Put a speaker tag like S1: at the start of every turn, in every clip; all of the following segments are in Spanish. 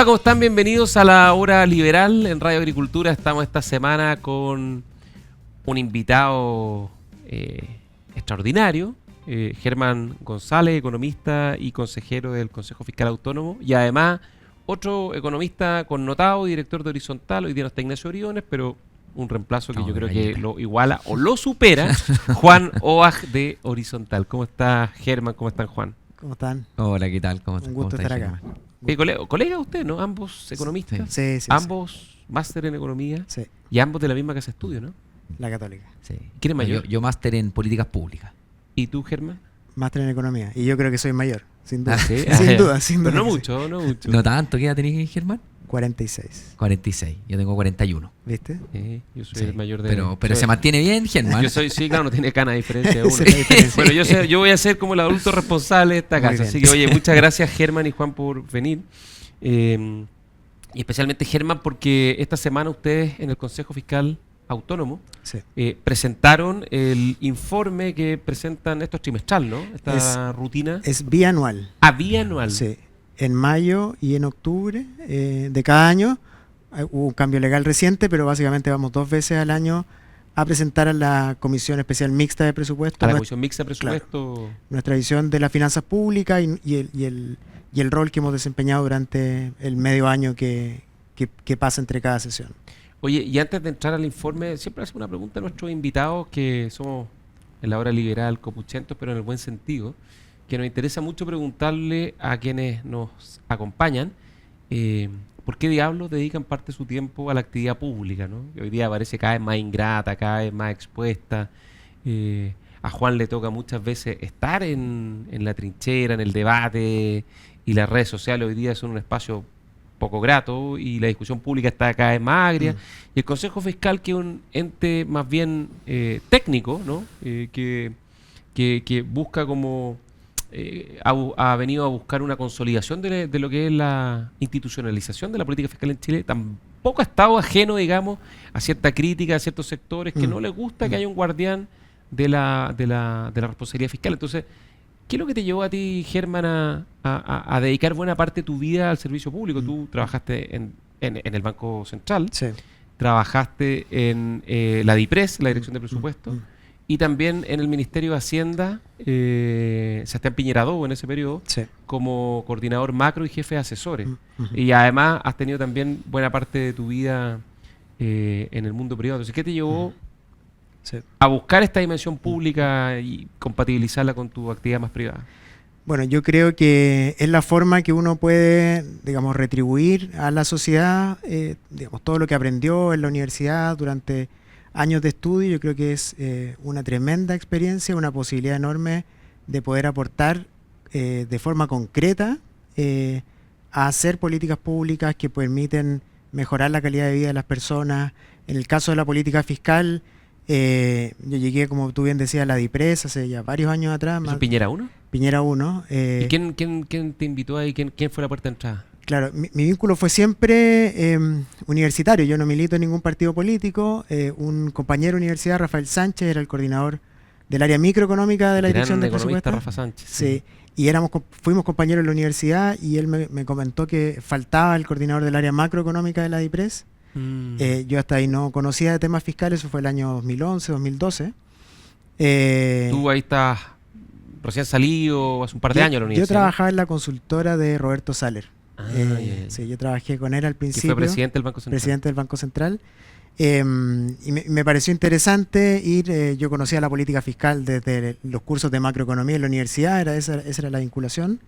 S1: Hola, ¿cómo están? Bienvenidos a la Hora Liberal en Radio Agricultura. Estamos esta semana con un invitado extraordinario, Germán González, economista y consejero del Consejo Fiscal Autónomo, y además otro economista connotado, director de Horizontal. Hoy día no está Ignacio Briones, pero un reemplazo que yo creo que lo iguala o lo supera, Juan Oaj de Horizontal. ¿Cómo está Germán? ¿Cómo están, Juan?
S2: ¿Cómo están?
S3: Hola, ¿qué tal? ¿Cómo
S2: Un gusto estar acá.
S1: Colega usted, ¿no? Ambos economistas.
S2: Sí.
S1: Ambos máster en economía.
S2: Sí.
S1: Y ambos de la misma casa de estudio, ¿no?
S2: La Católica.
S3: Sí.
S1: ¿Quién es mayor?
S3: Yo máster en políticas públicas.
S1: ¿Y tú, Germán?
S2: Máster en economía. Y yo creo que soy mayor, sin duda.
S1: ¿Sí?
S2: Sin duda, sin duda.
S1: Pero no
S2: que
S1: mucho, no mucho.
S3: No tanto. ¿Qué edad tenés, Germán?
S2: sí. 46.
S3: 46. Yo tengo 41.
S2: ¿Viste?
S1: Yo soy
S3: Sí.
S1: el mayor de...
S3: Pero se mantiene bien, Germán.
S1: Yo soy, sí, claro, no tiene cana de diferencia de uno.
S2: Esa es la diferencia.
S1: Bueno, yo voy a ser como el adulto responsable de esta
S2: Muy
S1: casa.
S2: bien.
S1: Así que, oye, muchas gracias, Germán y Juan, por venir. Y especialmente, Germán, porque esta semana ustedes en el Consejo Fiscal Autónomo
S2: Sí.
S1: presentaron el informe que presentan, esto es trimestral, ¿no? Esta rutina.
S2: Es bianual.
S1: Bianual.
S2: Sí. En mayo y en octubre de cada año hubo un cambio legal reciente, pero básicamente vamos 2 veces al año a presentar a la Comisión Especial Mixta de Presupuesto
S1: A la Comisión Mixta de Presupuesto.
S2: nuestra visión de las finanzas públicas y el rol que hemos desempeñado durante el medio año que pasa entre cada sesión.
S1: Oye, y antes de entrar al informe, siempre hacemos una pregunta a nuestros invitados, que somos en la hora liberal copuchentos, pero en el buen sentido, que nos interesa mucho preguntarle a quienes nos acompañan por qué diablos dedican parte de su tiempo a la actividad pública, ¿no? Que hoy día parece cada vez más ingrata, cada vez más expuesta. A Juan le toca muchas veces estar en la trinchera, en el debate, y las redes sociales hoy día son un espacio poco grato y la discusión pública está cada vez más agria. Y el Consejo Fiscal, que es un ente más bien técnico, ¿no? Que busca como... ha venido a buscar una consolidación de lo que es la institucionalización de la política fiscal en Chile. Tampoco ha estado ajeno, digamos, a cierta crítica de ciertos sectores que no les gusta que haya un guardián de la responsabilidad fiscal. Entonces, ¿qué es lo que te llevó a ti, Germán, a dedicar buena parte de tu vida al servicio público? Tú trabajaste en el Banco Central,
S2: Sí.
S1: trabajaste en la DIPRES, la Dirección de Presupuestos, y también en el Ministerio de Hacienda, Sebastián Piñera II en ese periodo,
S2: Sí.
S1: como coordinador macro y jefe de asesores.
S2: Ujú.
S1: Y además has tenido también buena parte de tu vida en el mundo privado. Entonces, ¿qué te llevó
S2: Sí.
S1: a buscar esta dimensión pública y compatibilizarla con tu actividad más privada?
S2: Bueno, yo creo que es la forma que uno puede, digamos, retribuir a la sociedad, digamos, todo lo que aprendió en la universidad durante años de estudio. Yo creo que es una tremenda experiencia, una posibilidad enorme de poder aportar de forma concreta a hacer políticas públicas que permiten mejorar la calidad de vida de las personas. En el caso de la política fiscal, yo llegué, como tú bien decías, a la DIPRES hace ya varios años atrás.
S1: ¿Eso es Piñera 1?
S2: Piñera 1.
S1: ¿Y quién te invitó ahí? ¿Quién fue la puerta de entrada?
S2: Claro, mi vínculo fue siempre universitario. Yo no milito en ningún partido político. Un compañero de universidad, Rafael Sánchez, era el coordinador del área microeconómica de la Dirección de
S1: economista
S2: Presupuestos.
S1: Rafa Sánchez.
S2: Sí, y fuimos compañeros en la universidad y él me comentó que faltaba el coordinador del área macroeconómica de la DIPRES. Yo hasta ahí no conocía de temas fiscales, eso fue el año 2011, 2012.
S1: Tú ahí estás recién salido, hace un par de años en la
S2: Yo
S1: universidad.
S2: trabajaba en la consultora de Roberto Saller.
S1: Ya.
S2: Sí, yo trabajé con él al
S1: Que
S2: principio.
S1: fue presidente del Banco Central.
S2: Presidente del Banco Central. Y me pareció interesante ir. Yo conocía la política fiscal desde los cursos de macroeconomía en la universidad, esa era la vinculación.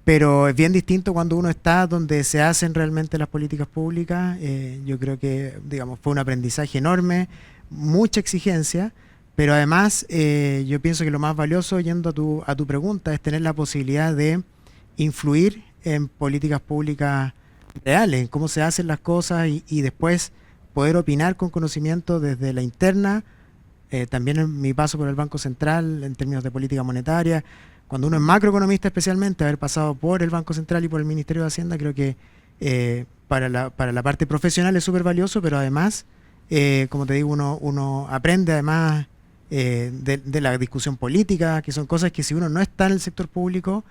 S2: Pero es bien distinto cuando uno está donde se hacen realmente las políticas públicas. Yo creo que, digamos, fue un aprendizaje enorme, mucha exigencia, pero además yo pienso que lo más valioso, yendo a tu pregunta, es tener la posibilidad de influir en políticas públicas reales, en cómo se hacen las cosas y después poder opinar con conocimiento desde la interna. También en mi paso por el Banco Central en términos de política monetaria, cuando uno es macroeconomista especialmente, haber pasado por el Banco Central y por el Ministerio de Hacienda, creo que para la parte profesional es súper valioso, pero además, como te digo, uno aprende además de la discusión política, que son cosas que si uno no está en el sector público,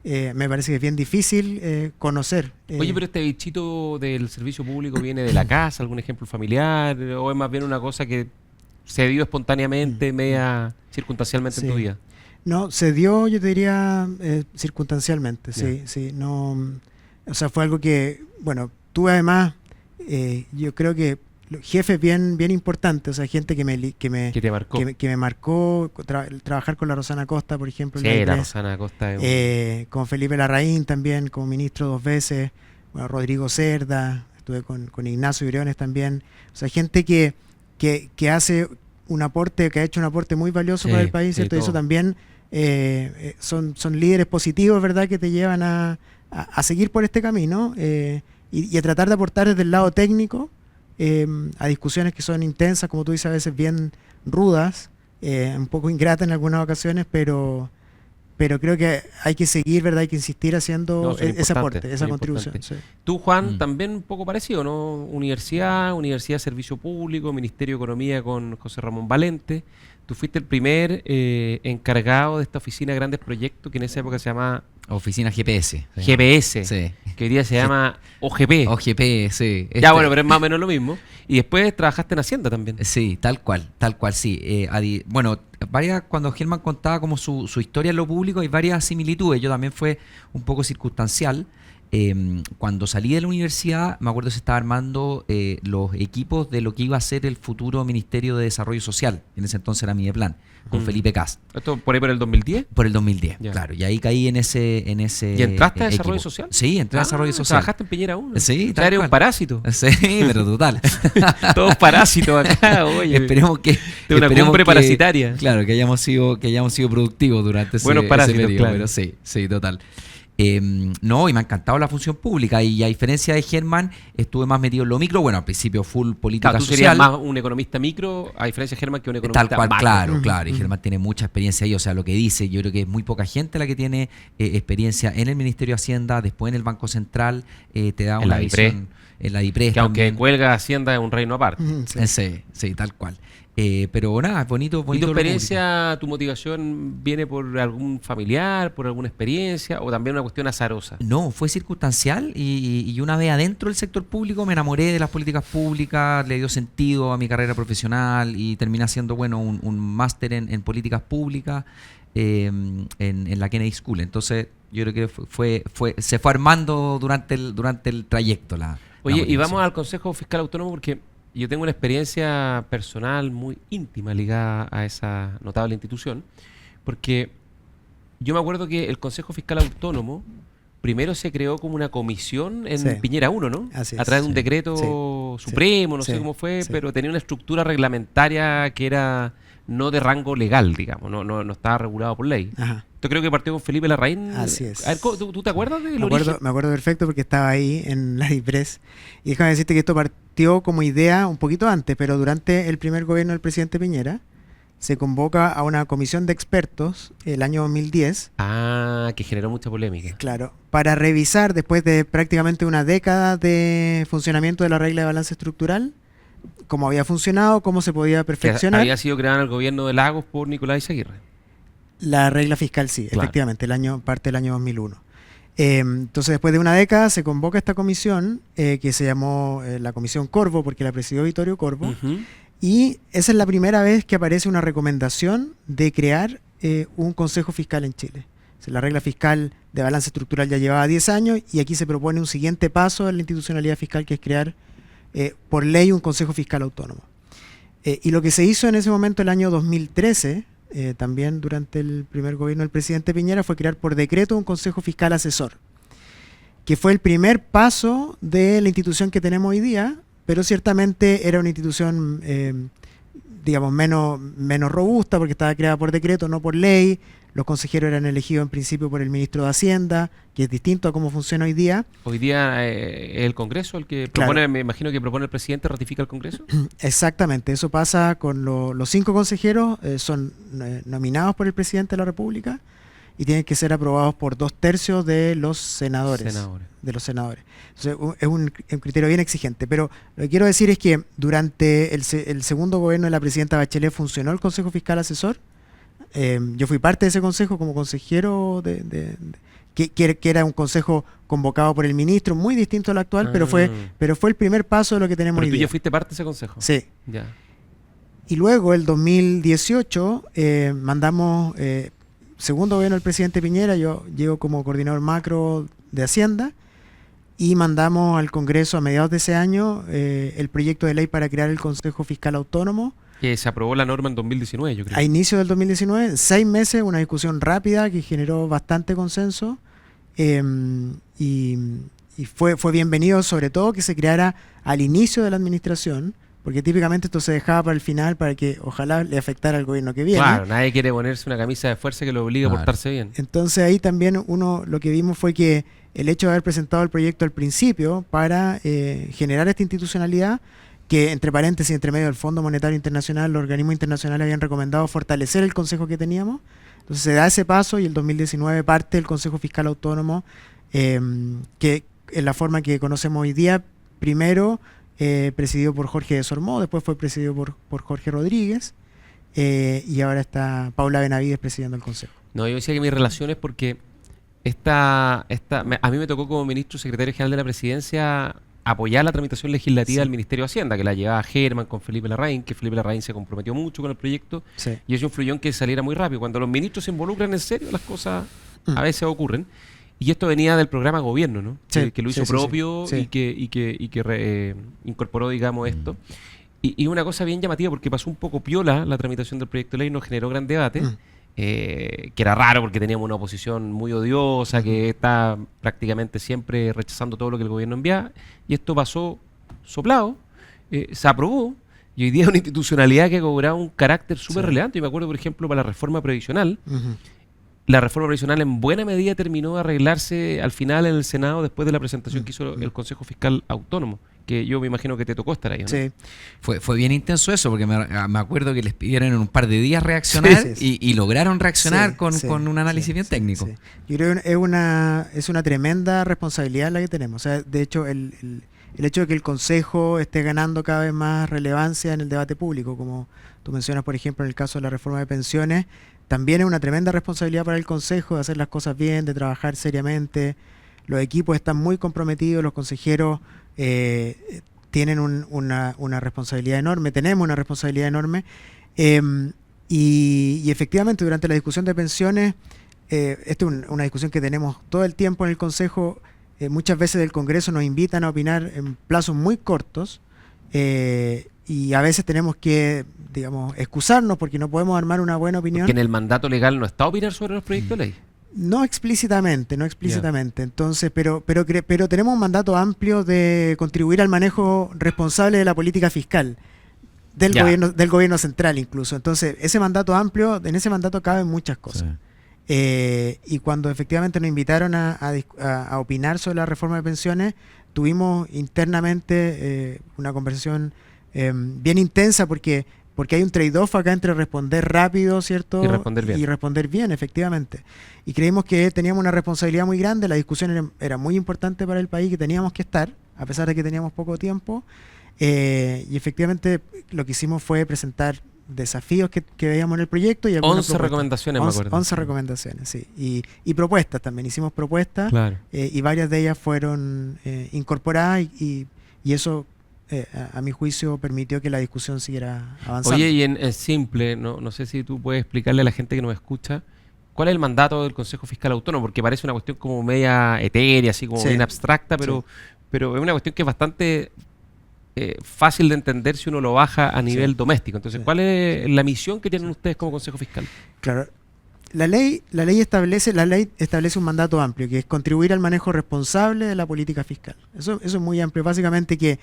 S2: me parece que es bien difícil conocer.
S1: Oye, pero este bichito del servicio público viene de la casa, algún ejemplo familiar, o es más bien una cosa que se dio espontáneamente, media circunstancialmente en tu
S2: Sí.
S1: vida.
S2: No, se dio, yo te diría, circunstancialmente, sí,
S1: Ya.
S2: sí, no, o sea, fue algo que, bueno, tuve además, yo creo que jefes bien importantes, o sea, gente
S1: ¿Qué te marcó?
S2: que me marcó, trabajar con la Rosana Costa, por ejemplo, en
S1: Sí, la
S2: IPRES,
S1: Rosana Acosta es
S2: con Felipe Larraín también, como ministro 2 veces, bueno, Rodrigo Cerda, estuve con Ignacio Briones también, o sea, gente que hace un aporte, que ha hecho un aporte muy valioso
S1: Sí,
S2: para el país,
S1: sí,
S2: ¿cierto? Y eso
S1: todo.
S2: también son líderes positivos, ¿verdad? Que te llevan a seguir por este camino y a tratar de aportar desde el lado técnico a discusiones que son intensas, como tú dices, a veces bien rudas, un poco ingratas en algunas ocasiones, pero creo que hay que seguir, ¿verdad? Hay que insistir haciendo
S1: No, son
S2: ese
S1: importantes,
S2: aporte, esa
S1: son
S2: contribución.
S1: importantes.
S2: Sí.
S1: Tú, Juan,
S3: Mm.
S1: también un poco parecido, ¿no? Universidad, Servicio Público, Ministerio de Economía con José Ramón Valente. Tú fuiste el primer encargado de esta oficina de grandes proyectos que en esa época se llamaba
S3: Oficina GPS. Sí.
S1: GPS,
S3: Sí.
S1: que hoy día se llama OGP.
S3: OGP, sí.
S1: Ya, bueno, pero es más o menos lo mismo. Y después trabajaste en Hacienda también.
S3: Sí, tal cual, sí. Bueno, cuando Germán contaba como su historia en lo público, hay varias similitudes. Yo también fue un poco circunstancial. Cuando salí de la universidad, me acuerdo que se estaba armando los equipos de lo que iba a ser el futuro Ministerio de Desarrollo Social. En ese entonces era Mideplan, con Felipe Cast.
S1: ¿Esto por ahí por el 2010?
S3: Por el 2010,
S1: Ya.
S3: claro. Y ahí caí en ese
S1: ¿Y entraste a
S3: equipo.
S1: Desarrollo Social?
S3: Sí, entré a Desarrollo Social.
S1: Trabajaste en Piñera 1.
S3: Sí,
S1: O sea,
S3: tal
S1: eres un
S3: cual.
S1: parásito.
S3: Sí, pero total.
S1: Todos parásitos acá, oye.
S3: Esperemos que
S1: De una
S3: esperemos
S1: cumbre
S3: que-
S1: parasitaria.
S3: Claro, que hayamos sido productivos durante
S1: Buenos
S3: ese
S1: parásitos,
S3: periodo,
S1: claro.
S3: pero sí, total. No, y me ha encantado la función pública y a diferencia de Germán, estuve más metido en lo micro, bueno, al principio full política
S1: Claro, tú serías
S3: social.
S1: más un economista micro, a diferencia de Germán, que un economista
S3: Tal cual,
S1: macro.
S3: claro,
S2: Ujú,
S3: claro. Y
S2: ujú.
S3: Germán tiene mucha experiencia ahí, o sea, lo que dice, yo creo que es muy poca gente la que tiene experiencia en el Ministerio de Hacienda, después en el Banco Central, te da
S1: En
S3: una
S1: la DIPRES.
S3: visión en la DIPRES
S1: Que aunque
S3: también.
S1: cuelga Hacienda es un reino aparte.
S2: Ujú, sí.
S3: Sí, tal cual. Pero nada, es bonito,
S1: ¿Y tu
S3: bonito lo público.
S1: experiencia, tu motivación viene por algún familiar, por alguna experiencia o también una cuestión azarosa?
S3: No, fue circunstancial y una vez adentro del sector público me enamoré de las políticas públicas, le dio sentido a mi carrera profesional y terminé haciendo, bueno, un máster en políticas públicas en la Kennedy School. Entonces, yo creo que se fue armando durante el trayecto la
S1: Oye, y
S3: motivación.
S1: vamos al Consejo Fiscal Autónomo porque yo tengo una experiencia personal muy íntima ligada a esa notable institución, porque yo me acuerdo que el Consejo Fiscal Autónomo primero se creó como una comisión en
S2: Sí.
S1: Piñera 1, ¿no?
S2: Así
S1: A
S2: es,
S1: través de un
S3: sí.
S1: decreto
S2: Sí,
S1: supremo, no
S2: sí,
S1: sé cómo fue,
S2: sí.
S1: pero tenía una estructura reglamentaria que era no de rango legal, digamos, no estaba regulado por ley.
S2: Ajá.
S1: Yo creo que partió con Felipe Larraín.
S2: Así es.
S1: A ver, ¿tú te acuerdas del
S2: Me
S1: origen?
S2: acuerdo perfecto porque estaba ahí en la DIPRES. Y déjame decirte que esto partió como idea un poquito antes, pero durante el primer gobierno del presidente Piñera se convoca a una comisión de expertos el año 2010,
S1: Ah, que generó mucha polémica.
S2: claro, para revisar después de prácticamente una década de funcionamiento de la regla de balance estructural, cómo había funcionado, cómo se podía
S1: Que
S2: perfeccionar.
S1: había sido creada en el gobierno de Lagos por Nicolás Izaguirre.
S2: La regla fiscal, sí,
S1: Claro.
S2: efectivamente, parte del año 2001. Entonces, después de una década, se convoca esta comisión que se llamó la Comisión Corvo, porque la presidió Vittorio Corvo,
S1: Ujú.
S2: y esa es la primera vez que aparece una recomendación de crear un Consejo Fiscal en Chile. O sea, la regla fiscal de balance estructural ya llevaba 10 años y aquí se propone un siguiente paso en la institucionalidad fiscal, que es crear por ley un Consejo Fiscal Autónomo. Y lo que se hizo en ese momento, el año 2013, también durante el primer gobierno del presidente Piñera, fue crear por decreto un Consejo Fiscal Asesor, que fue el primer paso de la institución que tenemos hoy día, pero ciertamente era una institución, digamos, menos robusta porque estaba creada por decreto, no por ley. Los consejeros eran elegidos en principio por el ministro de Hacienda, que es distinto a cómo funciona hoy día.
S1: Hoy día es el Congreso el que
S2: Claro.
S1: propone, me imagino que propone el presidente, ratifica el Congreso.
S2: Exactamente, eso pasa con los 5 consejeros, son nominados por el presidente de la República y tienen que ser aprobados por 2/3 de los senadores.
S1: Senadores.
S2: De los senadores. Entonces, es un criterio bien exigente. Pero lo que quiero decir es que durante el segundo gobierno de la presidenta Bachelet funcionó el Consejo Fiscal Asesor. Yo fui parte de ese consejo como consejero que era un consejo convocado por el ministro, muy distinto al actual, pero fue el primer paso de lo que tenemos
S1: Pero
S2: hoy
S1: tú
S2: día.
S1: ya fuiste parte de ese consejo.
S2: Sí.
S1: Ya.
S2: Y luego, el 2018, mandamos, segundo gobierno del presidente Piñera, yo llego como coordinador macro de Hacienda, y mandamos al Congreso a mediados de ese año el proyecto de ley para crear el Consejo Fiscal Autónomo.
S1: Que se aprobó la norma en 2019, yo creo.
S2: A inicio del 2019, en 6 meses, una discusión rápida que generó bastante consenso, y fue bienvenido, sobre todo que se creara al inicio de la administración, porque típicamente esto se dejaba para el final para que ojalá le afectara al gobierno que viene.
S1: Claro, nadie quiere ponerse una camisa de fuerza que lo obligue a
S3: Claro.
S1: portarse bien.
S2: Entonces ahí también lo que vimos fue que el hecho de haber presentado el proyecto al principio para generar esta institucionalidad, que entre paréntesis, entre medio del Fondo Monetario Internacional, los organismos internacionales habían recomendado fortalecer el consejo que teníamos. Entonces se da ese paso y el 2019 parte el Consejo Fiscal Autónomo, que en la forma que conocemos hoy día, primero presidido por Jorge de Sormó, después fue presidido por Jorge Rodríguez, y ahora está Paula Benavides presidiendo el consejo.
S1: No, yo decía que mi relación es porque a mí me tocó como ministro secretario general de la presidencia apoyar la tramitación legislativa
S2: Sí.
S1: del Ministerio de Hacienda, que la llevaba Germán con Felipe Larraín, que Felipe Larraín se comprometió mucho con el proyecto,
S2: Sí.
S1: y eso influyó en que saliera muy rápido. Cuando los ministros se involucran en serio, las cosas a veces ocurren. Y esto venía del programa gobierno, ¿no?
S2: Sí,
S1: Que lo hizo
S2: sí, sí,
S1: propio
S2: sí.
S1: y que incorporó, digamos, esto. Y una cosa bien llamativa, porque pasó un poco piola la tramitación del proyecto de ley, no generó gran debate, que era raro porque teníamos una oposición muy odiosa, que está prácticamente siempre rechazando todo lo que el gobierno envía, y esto pasó soplado, se aprobó, y hoy día es una institucionalidad que ha cobrado un carácter súper
S2: Sí.
S1: relevante. Yo me acuerdo, por ejemplo, para la reforma previsional.
S2: Ujú.
S1: La reforma provisional en buena medida terminó de arreglarse al final en el Senado después de la presentación que hizo el Consejo Fiscal Autónomo, que yo me imagino que te tocó estar ahí, ¿no?
S2: Sí.
S3: Fue bien intenso eso, porque me acuerdo que les pidieron en un par de días reaccionar
S2: Sí, sí.
S3: y lograron reaccionar
S2: Sí,
S3: con,
S2: sí,
S3: con un análisis
S2: sí,
S3: bien
S2: sí,
S3: técnico.
S2: sí. Yo creo que es una tremenda responsabilidad la que tenemos. O sea, de hecho, el hecho de que el Consejo esté ganando cada vez más relevancia en el debate público, como tú mencionas, por ejemplo, en el caso de la reforma de pensiones, también es una tremenda responsabilidad para el Consejo de hacer las cosas bien, de trabajar seriamente. Los equipos están muy comprometidos, los consejeros tienen una responsabilidad enorme, tenemos una responsabilidad enorme. Y efectivamente, durante la discusión de pensiones, esta es una discusión que tenemos todo el tiempo en el Consejo. Muchas veces del Congreso nos invitan a opinar en plazos muy cortos, y a veces tenemos que, digamos, excusarnos porque no podemos armar una buena opinión.
S1: Porque en el mandato legal no está opinar sobre los proyectos de ley.
S2: No explícitamente. Entonces, pero tenemos un mandato amplio de contribuir al manejo responsable de la política fiscal del
S1: Ya.
S2: gobierno central incluso. Entonces, ese mandato amplio, en ese mandato caben muchas cosas. Y cuando efectivamente nos invitaron a opinar sobre la reforma de pensiones, tuvimos internamente una conversación bien intensa porque hay un trade-off acá entre responder rápido, ¿cierto?
S1: Y responder bien.
S2: Y responder bien, efectivamente. Y creímos que teníamos una responsabilidad muy grande, la discusión era muy importante para el país, que teníamos que estar, a pesar de que teníamos poco tiempo. Y efectivamente lo que hicimos fue presentar desafíos que veíamos en el proyecto y algunas
S1: 11
S2: propuestas.
S1: recomendaciones, me acuerdo.
S2: 11 recomendaciones, sí. Y propuestas también. Hicimos propuestas,
S1: Claro.
S2: y varias de ellas fueron incorporadas y eso, a mi juicio, permitió que la discusión siguiera avanzando.
S1: Oye, y en simple, no sé si tú puedes explicarle a la gente que nos escucha cuál es el mandato del Consejo Fiscal Autónomo, porque parece una cuestión como media etérea, así como
S2: Sí.
S1: bien abstracta, pero es una cuestión que es bastante fácil de entender si uno lo baja a nivel doméstico. Entonces,
S2: Sí.
S1: ¿cuál es la misión que tienen ustedes como Consejo Fiscal?
S2: Claro. La ley establece un mandato amplio, que es contribuir al manejo responsable de la política fiscal. Eso es muy amplio. Básicamente que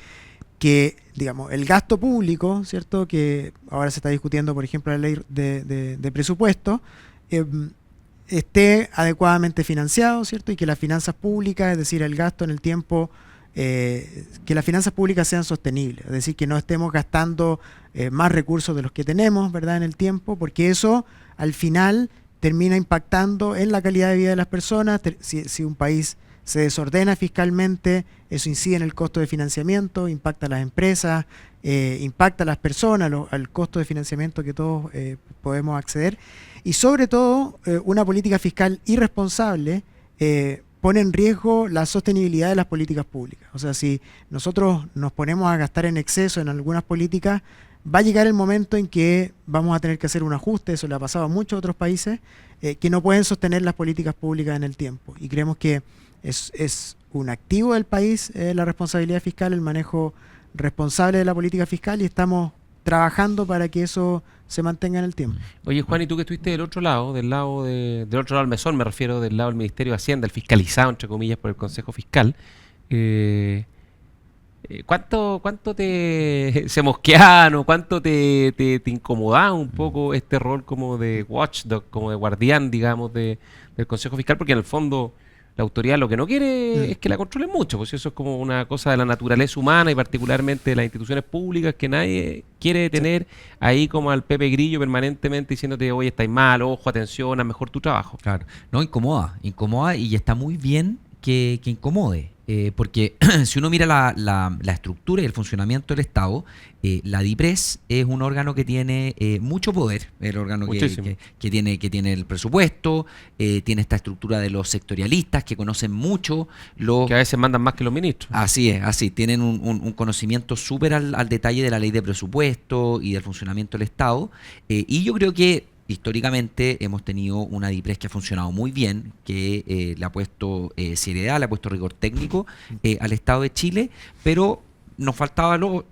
S2: digamos, el gasto público, ¿cierto? Que ahora se está discutiendo, por ejemplo, la ley de presupuesto, esté adecuadamente financiado, ¿cierto? Y que las finanzas públicas, es decir, el gasto en el tiempo, que las finanzas públicas sean sostenibles, es decir, que no estemos gastando más recursos de los que tenemos, ¿verdad?, en el tiempo, porque eso al final termina impactando en la calidad de vida de las personas. Si un país se desordena fiscalmente, eso incide en el costo de financiamiento, impacta a las empresas, impacta a las personas, al costo de financiamiento que todos podemos acceder. Y sobre todo, una política fiscal irresponsable pone en riesgo la sostenibilidad de las políticas públicas. O sea, si nosotros nos ponemos a gastar en exceso en algunas políticas, va a llegar el momento en que vamos a tener que hacer un ajuste. Eso le ha pasado a muchos otros países que no pueden sostener las políticas públicas en el tiempo. Y creemos que es un activo del país la responsabilidad fiscal, el manejo responsable de la política fiscal, y estamos trabajando para que eso se mantenga en el tiempo.
S1: Oye, Juan, y tú que estuviste del otro lado, del otro lado del mesón, me refiero, del lado del Ministerio de Hacienda, el fiscalizado, entre comillas, por el Consejo Fiscal, ¿cuánto se mosqueaban o cuánto te incomodaba un poco este rol como de watchdog, como de guardián, digamos, del Consejo Fiscal? Porque en el fondo la autoridad lo que no quiere es que la controlen mucho, pues eso es como una cosa de la naturaleza humana y particularmente de las instituciones públicas, que nadie quiere tener ahí como al Pepe Grillo permanentemente diciéndote, oye, estáis mal, ojo, atención, haz mejor tu trabajo.
S3: Claro, no, incomoda y está muy bien que incomode. Porque si uno mira la estructura y el funcionamiento del Estado, la DIPRES es un órgano que tiene mucho poder, el órgano que tiene el presupuesto, tiene esta estructura de los sectorialistas que conocen mucho.
S1: Que a veces mandan más que los ministros.
S3: Así es, tienen un conocimiento súper al detalle de la ley de presupuesto y del funcionamiento del Estado. Y yo creo que históricamente hemos tenido una DIPRES que ha funcionado muy bien, que le ha puesto seriedad, le ha puesto rigor técnico al Estado de Chile, pero nos faltaba lo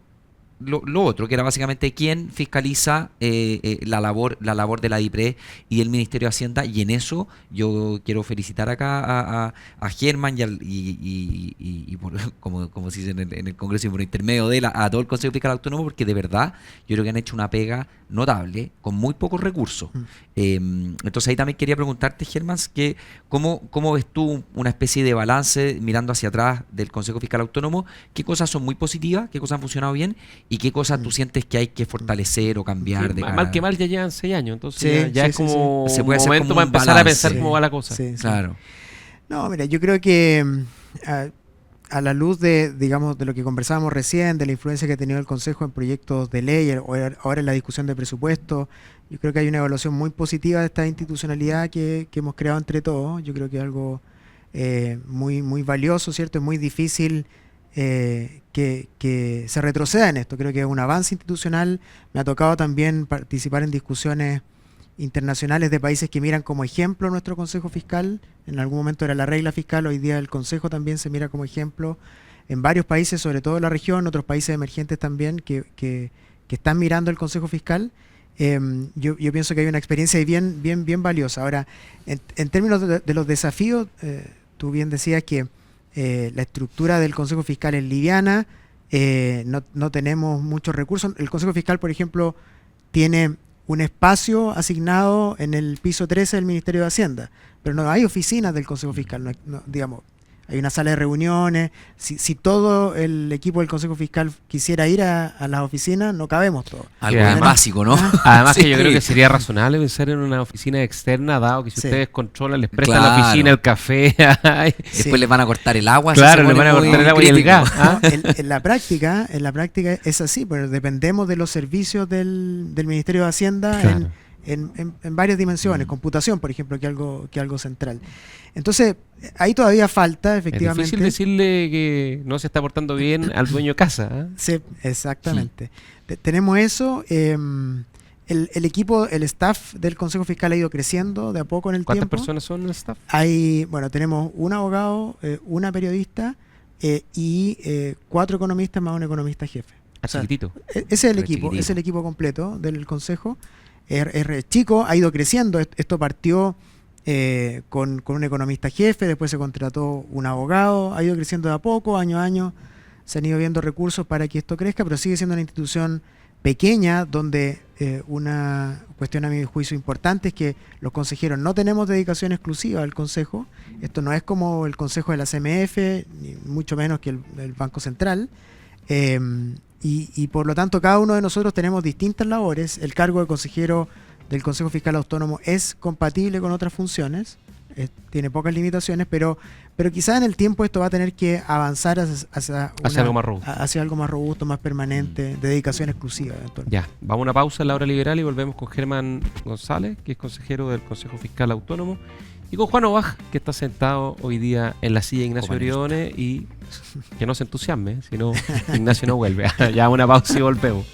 S3: otro, que era básicamente quién fiscaliza la labor de la DIPRES y el Ministerio de Hacienda, y en eso yo quiero felicitar acá a Germán y como se dice en el Congreso y por intermedio de él, a todo el Consejo Fiscal Autónomo, porque de verdad yo creo que han hecho una pega notable con muy pocos recursos. Entonces ahí también quería preguntarte, Germán, que ¿cómo ves tú una especie de balance mirando hacia atrás del Consejo Fiscal Autónomo? ¿Qué cosas son muy positivas? ¿Qué cosas han funcionado bien? ¿Y qué cosas tú sientes que hay que fortalecer o cambiar?
S1: Sí, mal que mal ya llevan 6 años, entonces ya es como
S3: se puede
S1: un momento para empezar a pensar cómo va la cosa.
S3: Claro.
S2: No, mira, yo creo que a la luz de lo que conversábamos recién, de la influencia que ha tenido el Consejo en proyectos de ley, ahora en la discusión de presupuesto, yo creo que hay una evaluación muy positiva de esta institucionalidad que hemos creado entre todos. Yo creo que es algo muy, muy valioso, ¿cierto? Es muy difícil que se retroceda en esto. Creo que es un avance institucional. Me ha tocado también participar en discusiones internacionales de países que miran como ejemplo nuestro Consejo Fiscal. En algún momento era la regla fiscal, hoy día el Consejo también se mira como ejemplo en varios países, sobre todo en la región, otros países emergentes también que están mirando el Consejo Fiscal. Yo pienso que hay una experiencia ahí bien valiosa. Ahora, en términos de los desafíos, tú bien decías que la estructura del Consejo Fiscal es liviana, no tenemos muchos recursos. El Consejo Fiscal, por ejemplo, tiene un espacio asignado en el piso 13 del Ministerio de Hacienda, pero no hay oficinas del Consejo Fiscal, digamos, hay una sala de reuniones. Si todo el equipo del Consejo Fiscal quisiera ir a las oficinas, no cabemos todos.
S3: Algo básico, ¿no?
S1: Además que yo creo que sería razonable pensar en una oficina externa, dado que si ustedes controlan, les prestan la oficina, el café.
S3: Después les van a cortar el agua.
S1: Claro, les van a cortar el agua y el gas.
S2: En la práctica es así, pero dependemos de los servicios del Ministerio de Hacienda. Claro. En varias dimensiones, computación, por ejemplo, que algo central. Entonces, ahí todavía falta, efectivamente.
S1: Es difícil decirle que no se está portando bien al dueño de casa.
S2: Sí, exactamente. Tenemos eso. El equipo, el staff del Consejo Fiscal ha ido creciendo de a poco en el tiempo.
S1: ¿Cuántas personas son en el staff?
S2: Tenemos un abogado, una periodista y 4 economistas más un economista jefe.
S1: Chiquitito.
S2: Ese es el equipo, es el equipo completo del Consejo. Es chico, ha ido creciendo. Esto partió con un economista jefe, después se contrató un abogado, ha ido creciendo de a poco, año a año se han ido viendo recursos para que esto crezca, pero sigue siendo una institución pequeña donde una cuestión a mi juicio importante es que los consejeros no tenemos dedicación exclusiva al Consejo. Esto no es como el Consejo de la CMF, ni mucho menos que el Banco Central. Y por lo tanto cada uno de nosotros tenemos distintas labores. El cargo de consejero del Consejo Fiscal Autónomo es compatible con otras funciones, tiene pocas limitaciones, pero quizás en el tiempo esto va a tener que avanzar hacia
S1: algo más robusto.
S2: Hacia algo más robusto, más permanente, de dedicación exclusiva.
S1: Ya, vamos a una pausa en la hora liberal y volvemos con Germán González, que es consejero del Consejo Fiscal Autónomo, Y con Juan Obaj, que está sentado hoy día en la silla de Ignacio
S3: Comunista.
S1: Briones y que no se entusiasme, si no, Ignacio no vuelve. Ya una pausa y volvemos.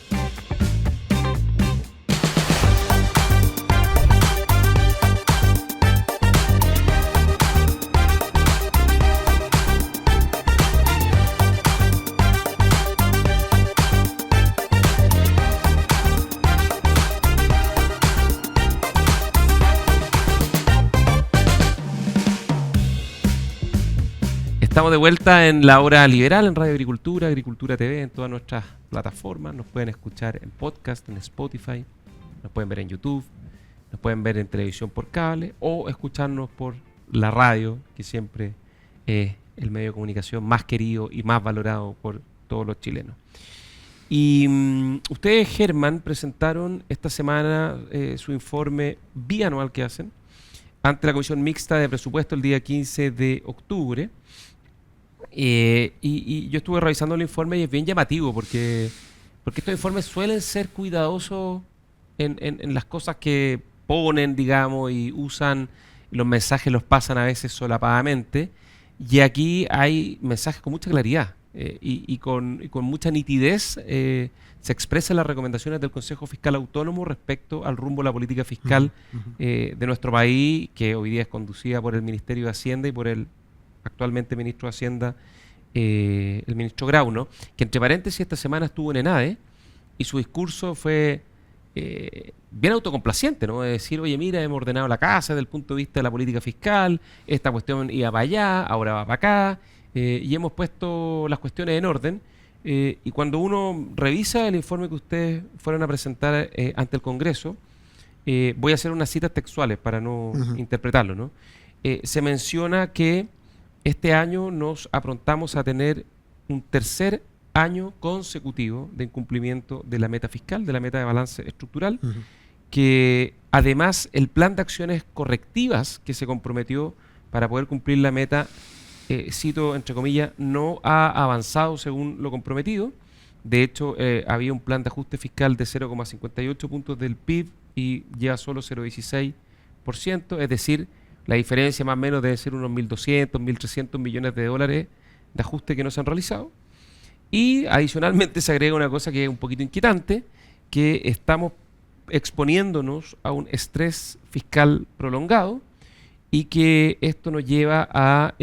S1: Estamos de vuelta en la hora liberal en Radio Agricultura, Agricultura TV, en todas nuestras plataformas. Nos pueden escuchar en podcast, en Spotify, nos pueden ver en YouTube, nos pueden ver en televisión por cable o escucharnos por la radio, que siempre es el medio de comunicación más querido y más valorado por todos los chilenos. Y ustedes, Germán, presentaron esta semana su informe bianual que hacen ante la Comisión Mixta de Presupuesto el día 15 de octubre. Y yo estuve revisando el informe y es bien llamativo porque estos informes suelen ser cuidadosos en las cosas que ponen, digamos, y usan, los mensajes los pasan a veces solapadamente, y aquí hay mensajes con mucha claridad y con mucha nitidez se expresan las recomendaciones del Consejo Fiscal Autónomo respecto al rumbo de la política fiscal de nuestro país, que hoy día es conducida por el Ministerio de Hacienda y por el actualmente ministro de Hacienda, el ministro Grau, ¿no? Que entre paréntesis esta semana estuvo en ENADE y su discurso fue bien autocomplaciente, ¿no? Es decir, oye, mira, hemos ordenado la casa desde el punto de vista de la política fiscal, esta cuestión iba para allá, ahora va para acá, y hemos puesto las cuestiones en orden. Y cuando uno revisa el informe que ustedes fueron a presentar ante el Congreso, voy a hacer unas citas textuales para no interpretarlo, ¿no? Se menciona que este año nos aprontamos a tener un tercer año consecutivo de incumplimiento de la meta fiscal, de la meta de balance estructural, que además el plan de acciones correctivas que se comprometió para poder cumplir la meta, cito entre comillas, no ha avanzado según lo comprometido. De hecho, había un plan de ajuste fiscal de 0,58 puntos del PIB y lleva solo 0,16%, es decir, la diferencia más o menos debe ser unos 1.200, 1.300 millones de dólares de ajuste que no se han realizado. Y adicionalmente se agrega una cosa que es un poquito inquietante, que estamos exponiéndonos a un estrés fiscal prolongado y que esto nos lleva a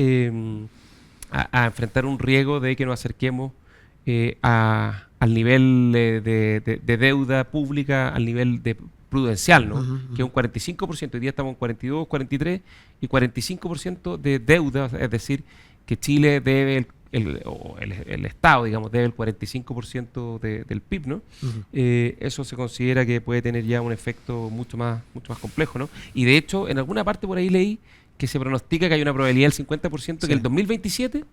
S1: enfrentar un riesgo de que nos acerquemos al nivel de deuda pública, al nivel de prudencial, ¿no? Que es un 45%, hoy día estamos en 42, 43 y 45% de deuda, es decir, que Chile debe, el Estado, digamos, debe el 45% del PIB, ¿no? Eso se considera que puede tener ya un efecto mucho más complejo, ¿no? Y de hecho, en alguna parte por ahí leí que se pronostica que hay una probabilidad del 50% que el 2027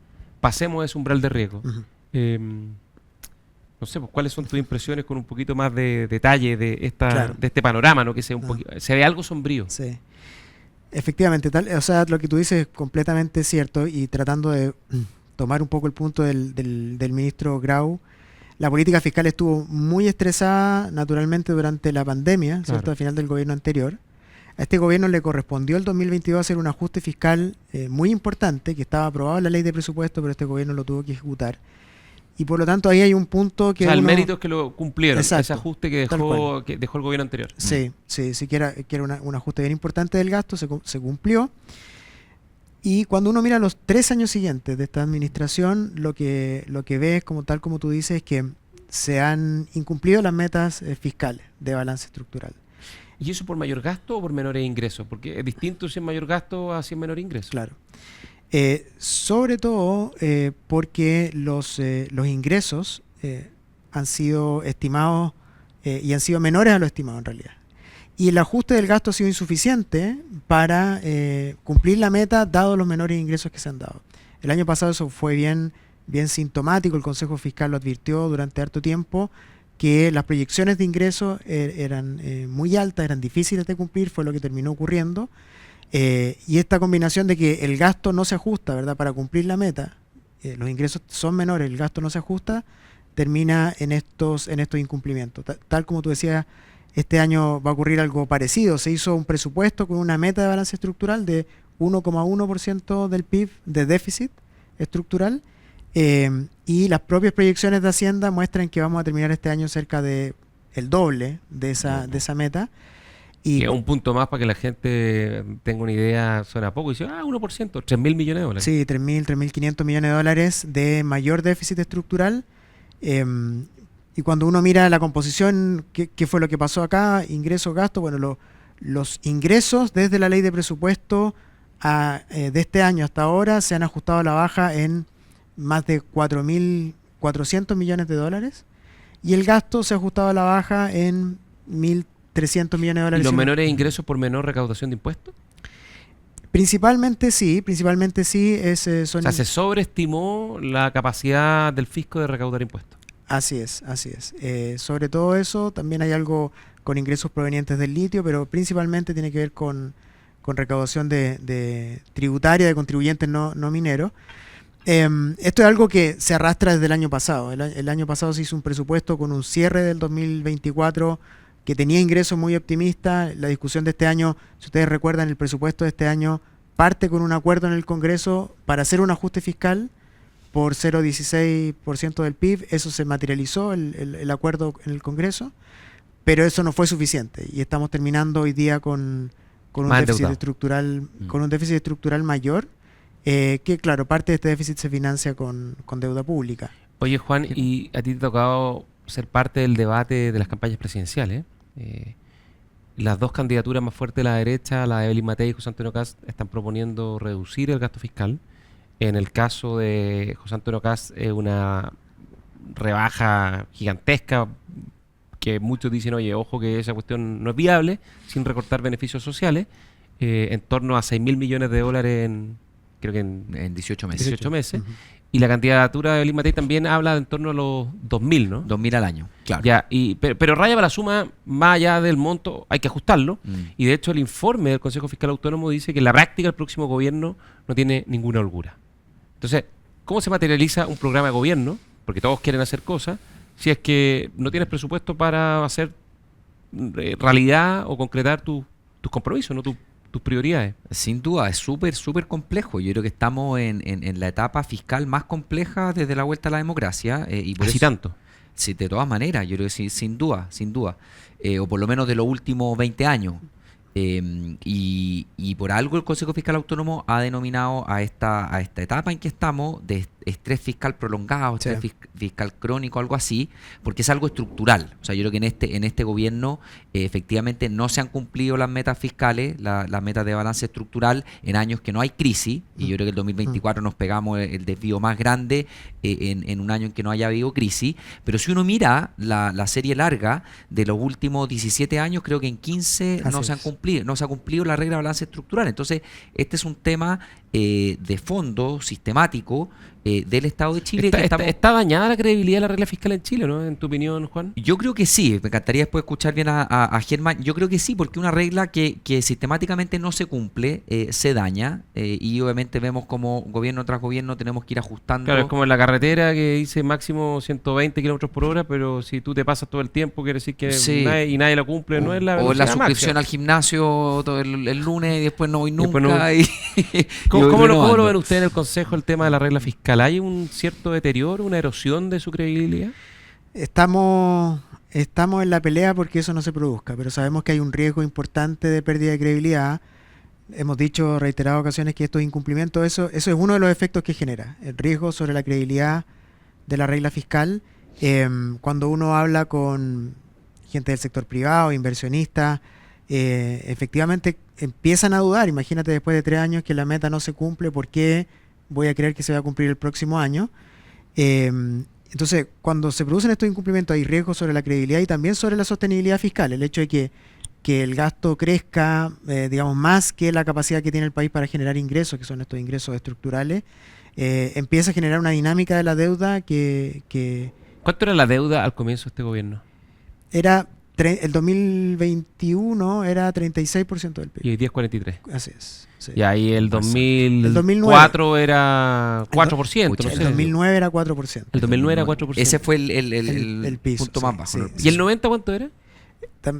S1: pasemos ese umbral de riesgo. No sé, pues, ¿cuáles son tus impresiones con un poquito más de detalle de este panorama, ¿no? Que sea se ve algo sombrío.
S2: Sí. Efectivamente, o sea, lo que tú dices es completamente cierto, y tratando de tomar un poco el punto del ministro Grau, la política fiscal estuvo muy estresada naturalmente durante la pandemia, ¿cierto?
S1: Claro.
S2: Al final del gobierno anterior. A este gobierno le correspondió el 2022 hacer un ajuste fiscal muy importante, que estaba aprobado en la ley de presupuesto, pero este gobierno lo tuvo que ejecutar. Y por lo tanto ahí hay un punto que...
S1: O sea, el mérito es que lo cumplieron,
S2: Exacto,
S1: ese ajuste que dejó el gobierno anterior.
S2: Sí, que era un ajuste bien importante del gasto, se cumplió. Y cuando uno mira los 3 años siguientes de esta administración, lo que ve es, tal como tú dices, que se han incumplido las metas fiscales de balance estructural.
S1: ¿Y eso por mayor gasto o por menores ingresos? Porque es distinto si es mayor gasto a si es menor ingreso.
S2: Claro. Sobre todo porque los ingresos han sido estimados y han sido menores a lo estimado en realidad. Y el ajuste del gasto ha sido insuficiente para cumplir la meta, dado los menores ingresos que se han dado. El año pasado eso fue bien sintomático. El Consejo Fiscal lo advirtió durante harto tiempo, que las proyecciones de ingresos eran muy altas, eran difíciles de cumplir, fue lo que terminó ocurriendo. Y esta combinación de que el gasto no se ajusta, ¿verdad?, para cumplir la meta, los ingresos son menores, el gasto no se ajusta, termina en estos incumplimientos. Tal como tú decías, este año va a ocurrir algo parecido. Se hizo un presupuesto con una meta de balance estructural de 1,1% del PIB de déficit estructural, y las propias proyecciones de Hacienda muestran que vamos a terminar este año cerca de el doble de esa meta. Y
S1: Que un punto más para que la gente tenga una idea, suena poco, y dice, 1%, 3.000 millones de dólares.
S2: sí, 3.500 millones de dólares de mayor déficit estructural. Y cuando uno mira la composición, ¿qué fue lo que pasó acá? Ingresos, gastos. Bueno, los ingresos desde la ley de presupuesto de este año hasta ahora se han ajustado a la baja en más de 4.400 millones de dólares. Y el gasto se ha ajustado a la baja en 1.300 millones de
S1: ¿Y
S2: dólares.
S1: los menores ingresos por menor recaudación de impuestos?
S2: Principalmente sí.
S1: O sea, se sobreestimó la capacidad del fisco de recaudar impuestos.
S2: Así es. Sobre todo eso, también hay algo con ingresos provenientes del litio, pero principalmente tiene que ver con recaudación de tributaria de contribuyentes no mineros. Esto es algo que se arrastra desde el año pasado. El año pasado se hizo un presupuesto con un cierre del 2024 que tenía ingresos muy optimistas. La discusión de este año, si ustedes recuerdan, el presupuesto de este año parte con un acuerdo en el Congreso para hacer un ajuste fiscal por 0,16% del PIB. Eso se materializó, el acuerdo en el Congreso, pero eso no fue suficiente y estamos terminando hoy día con un
S1: Más
S2: déficit
S1: endeudado.
S2: estructural mayor, que claro, parte de este déficit se financia con deuda pública.
S1: Oye, Juan, y a ti te ha tocado ser parte del debate de las campañas presidenciales. Las dos candidaturas más fuertes de la derecha, la de Evelyn Matei y José Antonio Kast, están proponiendo reducir el gasto fiscal. En el caso de José Antonio Kast, una rebaja gigantesca que muchos dicen, oye, ojo que esa cuestión no es viable, sin recortar beneficios sociales, en torno a 6.000 millones de dólares creo que en
S3: 18 meses.
S1: 18 meses.
S2: Ujú.
S1: Y la candidatura de Evelyn Matei también habla de en torno a los 2.000, ¿no?
S3: 2.000 al año, claro.
S1: Ya, pero raya para la suma, más allá del monto, hay que ajustarlo.
S3: Mm.
S1: Y de hecho el informe del Consejo Fiscal Autónomo dice que en la práctica el próximo gobierno no tiene ninguna holgura. Entonces, ¿cómo se materializa un programa de gobierno? Porque todos quieren hacer cosas, si es que no tienes presupuesto para hacer realidad o concretar tus compromisos, no tus prioridades.
S3: Sin duda, es súper complejo. Yo creo que estamos en la etapa fiscal más compleja desde la vuelta a la democracia. Y por
S1: Así
S3: eso,
S1: tanto.
S3: sí, de todas maneras, yo creo que sí, sin duda. O por lo menos de los últimos 20 años. Y por algo el Consejo Fiscal Autónomo ha denominado a esta etapa en que estamos de estrés fiscal prolongado,
S2: Sí.
S3: estrés fiscal crónico, algo así, porque es algo estructural. O sea, yo creo que en este gobierno efectivamente no se han cumplido las metas fiscales, las metas de balance estructural en años que no hay crisis, y yo creo que el 2024 nos pegamos el desvío más grande en un año en que no haya habido crisis. Pero si uno mira la serie larga de los últimos 17 años, creo que en 15
S2: Así
S3: no se ha cumplido la regla de balance estructural. Entonces, este es un tema de fondo, sistemático, del Estado de Chile.
S1: Está dañada la credibilidad de la regla fiscal en Chile, ¿no? En tu opinión, Juan.
S3: Yo creo que sí, me encantaría después escuchar bien a Germán. Yo creo que sí, porque una regla que sistemáticamente no se cumple, se daña, y obviamente vemos como gobierno tras gobierno tenemos que ir ajustando.
S1: Claro, es como en la carretera que dice máximo 120 kilómetros por hora, pero si tú te pasas todo el tiempo, quiere decir que
S3: Sí.
S1: nadie lo cumple, no es la
S3: O la
S1: velocidad
S3: suscripción
S1: máxima.
S3: al gimnasio todo el lunes y después no voy
S1: Después
S3: nunca.
S1: no-
S3: y
S1: ¿Cómo,
S3: y
S1: cómo
S3: voy
S1: lo
S3: renovando.
S1: ven ustedes en el Consejo el tema de la regla fiscal? ¿Hay un cierto deterioro, una erosión de su credibilidad?
S2: Estamos en la pelea porque eso no se produzca, pero sabemos que hay un riesgo importante de pérdida de credibilidad. Hemos dicho reiteradas ocasiones que estos incumplimientos, eso es uno de los efectos que genera, el riesgo sobre la credibilidad de la regla fiscal. Cuando uno habla con gente del sector privado, inversionistas, efectivamente empiezan a dudar. Imagínate después de 3 años que la meta no se cumple, ¿por qué voy a creer que se va a cumplir el próximo año? Entonces, cuando se producen estos incumplimientos hay riesgos sobre la credibilidad y también sobre la sostenibilidad fiscal. El hecho de que el gasto crezca, digamos, más que la capacidad que tiene el país para generar ingresos, que son estos ingresos estructurales, empieza a generar una dinámica de la deuda que
S1: ¿Cuánto era la deuda al comienzo de este gobierno?
S2: era, el 2021 era 36% del
S1: Y
S2: PIB.
S1: hoy día es 43.
S2: Así es. Sí.
S1: Y ahí el
S2: El
S1: 2004 era 4%, no
S2: El
S1: sé.
S2: 2009 era 4%.
S1: El 2009 era 4%.
S3: Ese fue el
S2: El piso,
S3: punto
S2: sí,
S3: más bajo.
S2: sí,
S3: ¿no?
S1: ¿Y el 90 cuánto era?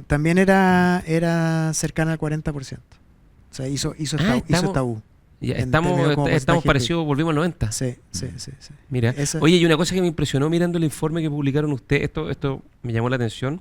S2: También era cercana al 40%. O sea, hizo
S1: estamos-
S2: tabú.
S1: Ya,
S2: en términos como
S1: estamos
S2: porcentaje
S1: parecidos, volvimos al 90.
S2: Sí.
S1: Mira,
S2: Eso-
S1: oye, y una cosa que me impresionó mirando el informe que publicaron ustedes, esto me llamó la atención,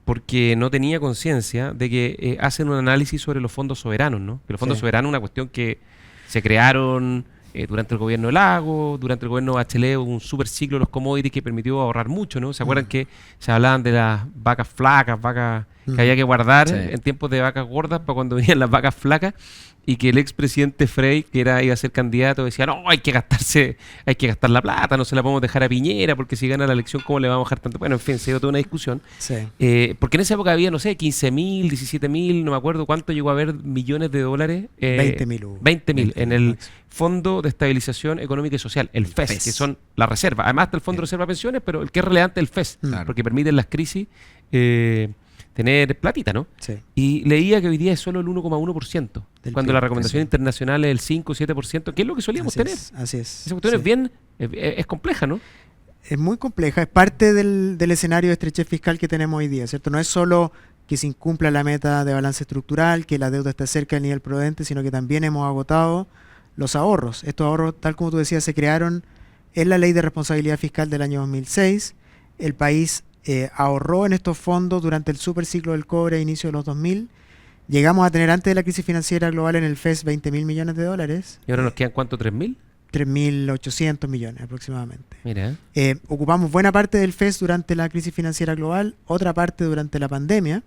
S1: porque no tenía conciencia de que hacen un análisis sobre los fondos soberanos, ¿no? Que los fondos
S2: Sí.
S1: soberanos es una cuestión que se crearon durante el gobierno de Lago, durante el gobierno de Bachelet, hubo un super ciclo de los commodities que permitió ahorrar mucho, ¿no? ¿Se acuerdan que se hablaban de las vacas flacas, vacas que había que guardar
S3: Sí.
S1: en tiempos de vacas gordas para cuando venían las vacas flacas? Y que el expresidente Frey, que iba a ser candidato, decía, no, hay que gastar la plata, no se la podemos dejar a Piñera, porque si gana la elección, ¿cómo le vamos a dejar tanto? Bueno, en fin, se dio toda una discusión.
S2: Sí.
S1: Porque en esa época había, no sé, 15.000, 17.000, no me acuerdo cuánto llegó a haber millones de dólares.
S2: 20.000 hubo.
S1: 20.000 en el
S2: máximo.
S1: Fondo de Estabilización Económica y Social, el FES,
S3: FES.
S1: que son la reserva. Además está el Fondo de Reserva de Pensiones, pero el que es relevante es el FES,
S2: Claro.
S1: porque permite en las crisis tener platita, ¿no?
S2: Sí.
S1: Y leía que hoy día es solo el 1,1%,
S2: Del
S1: cuando
S2: PIB,
S1: la recomendación
S2: sí.
S1: internacional es el 5 o 7%, que es lo que solíamos
S2: Así
S1: tener.
S2: es, así es.
S1: Esa cuestión
S2: Sí.
S1: es bien, es compleja, ¿no?
S2: Es muy compleja, es parte del escenario de estrechez fiscal que tenemos hoy día, ¿cierto? No es solo que se incumpla la meta de balance estructural, que la deuda esté cerca del nivel prudente, sino que también hemos agotado los ahorros. Estos ahorros, tal como tú decías, se crearon en la Ley de Responsabilidad Fiscal del año 2006. El país ahorró en estos fondos durante el superciclo del cobre a inicio de los 2000. Llegamos a tener antes de la crisis financiera global en el FES 20.000 millones de dólares.
S1: Y ahora nos quedan, ¿cuánto? ¿3.000?
S2: 3.800 millones aproximadamente.
S1: Mira,
S2: Ocupamos buena parte del FES durante la crisis financiera global, otra parte durante la pandemia,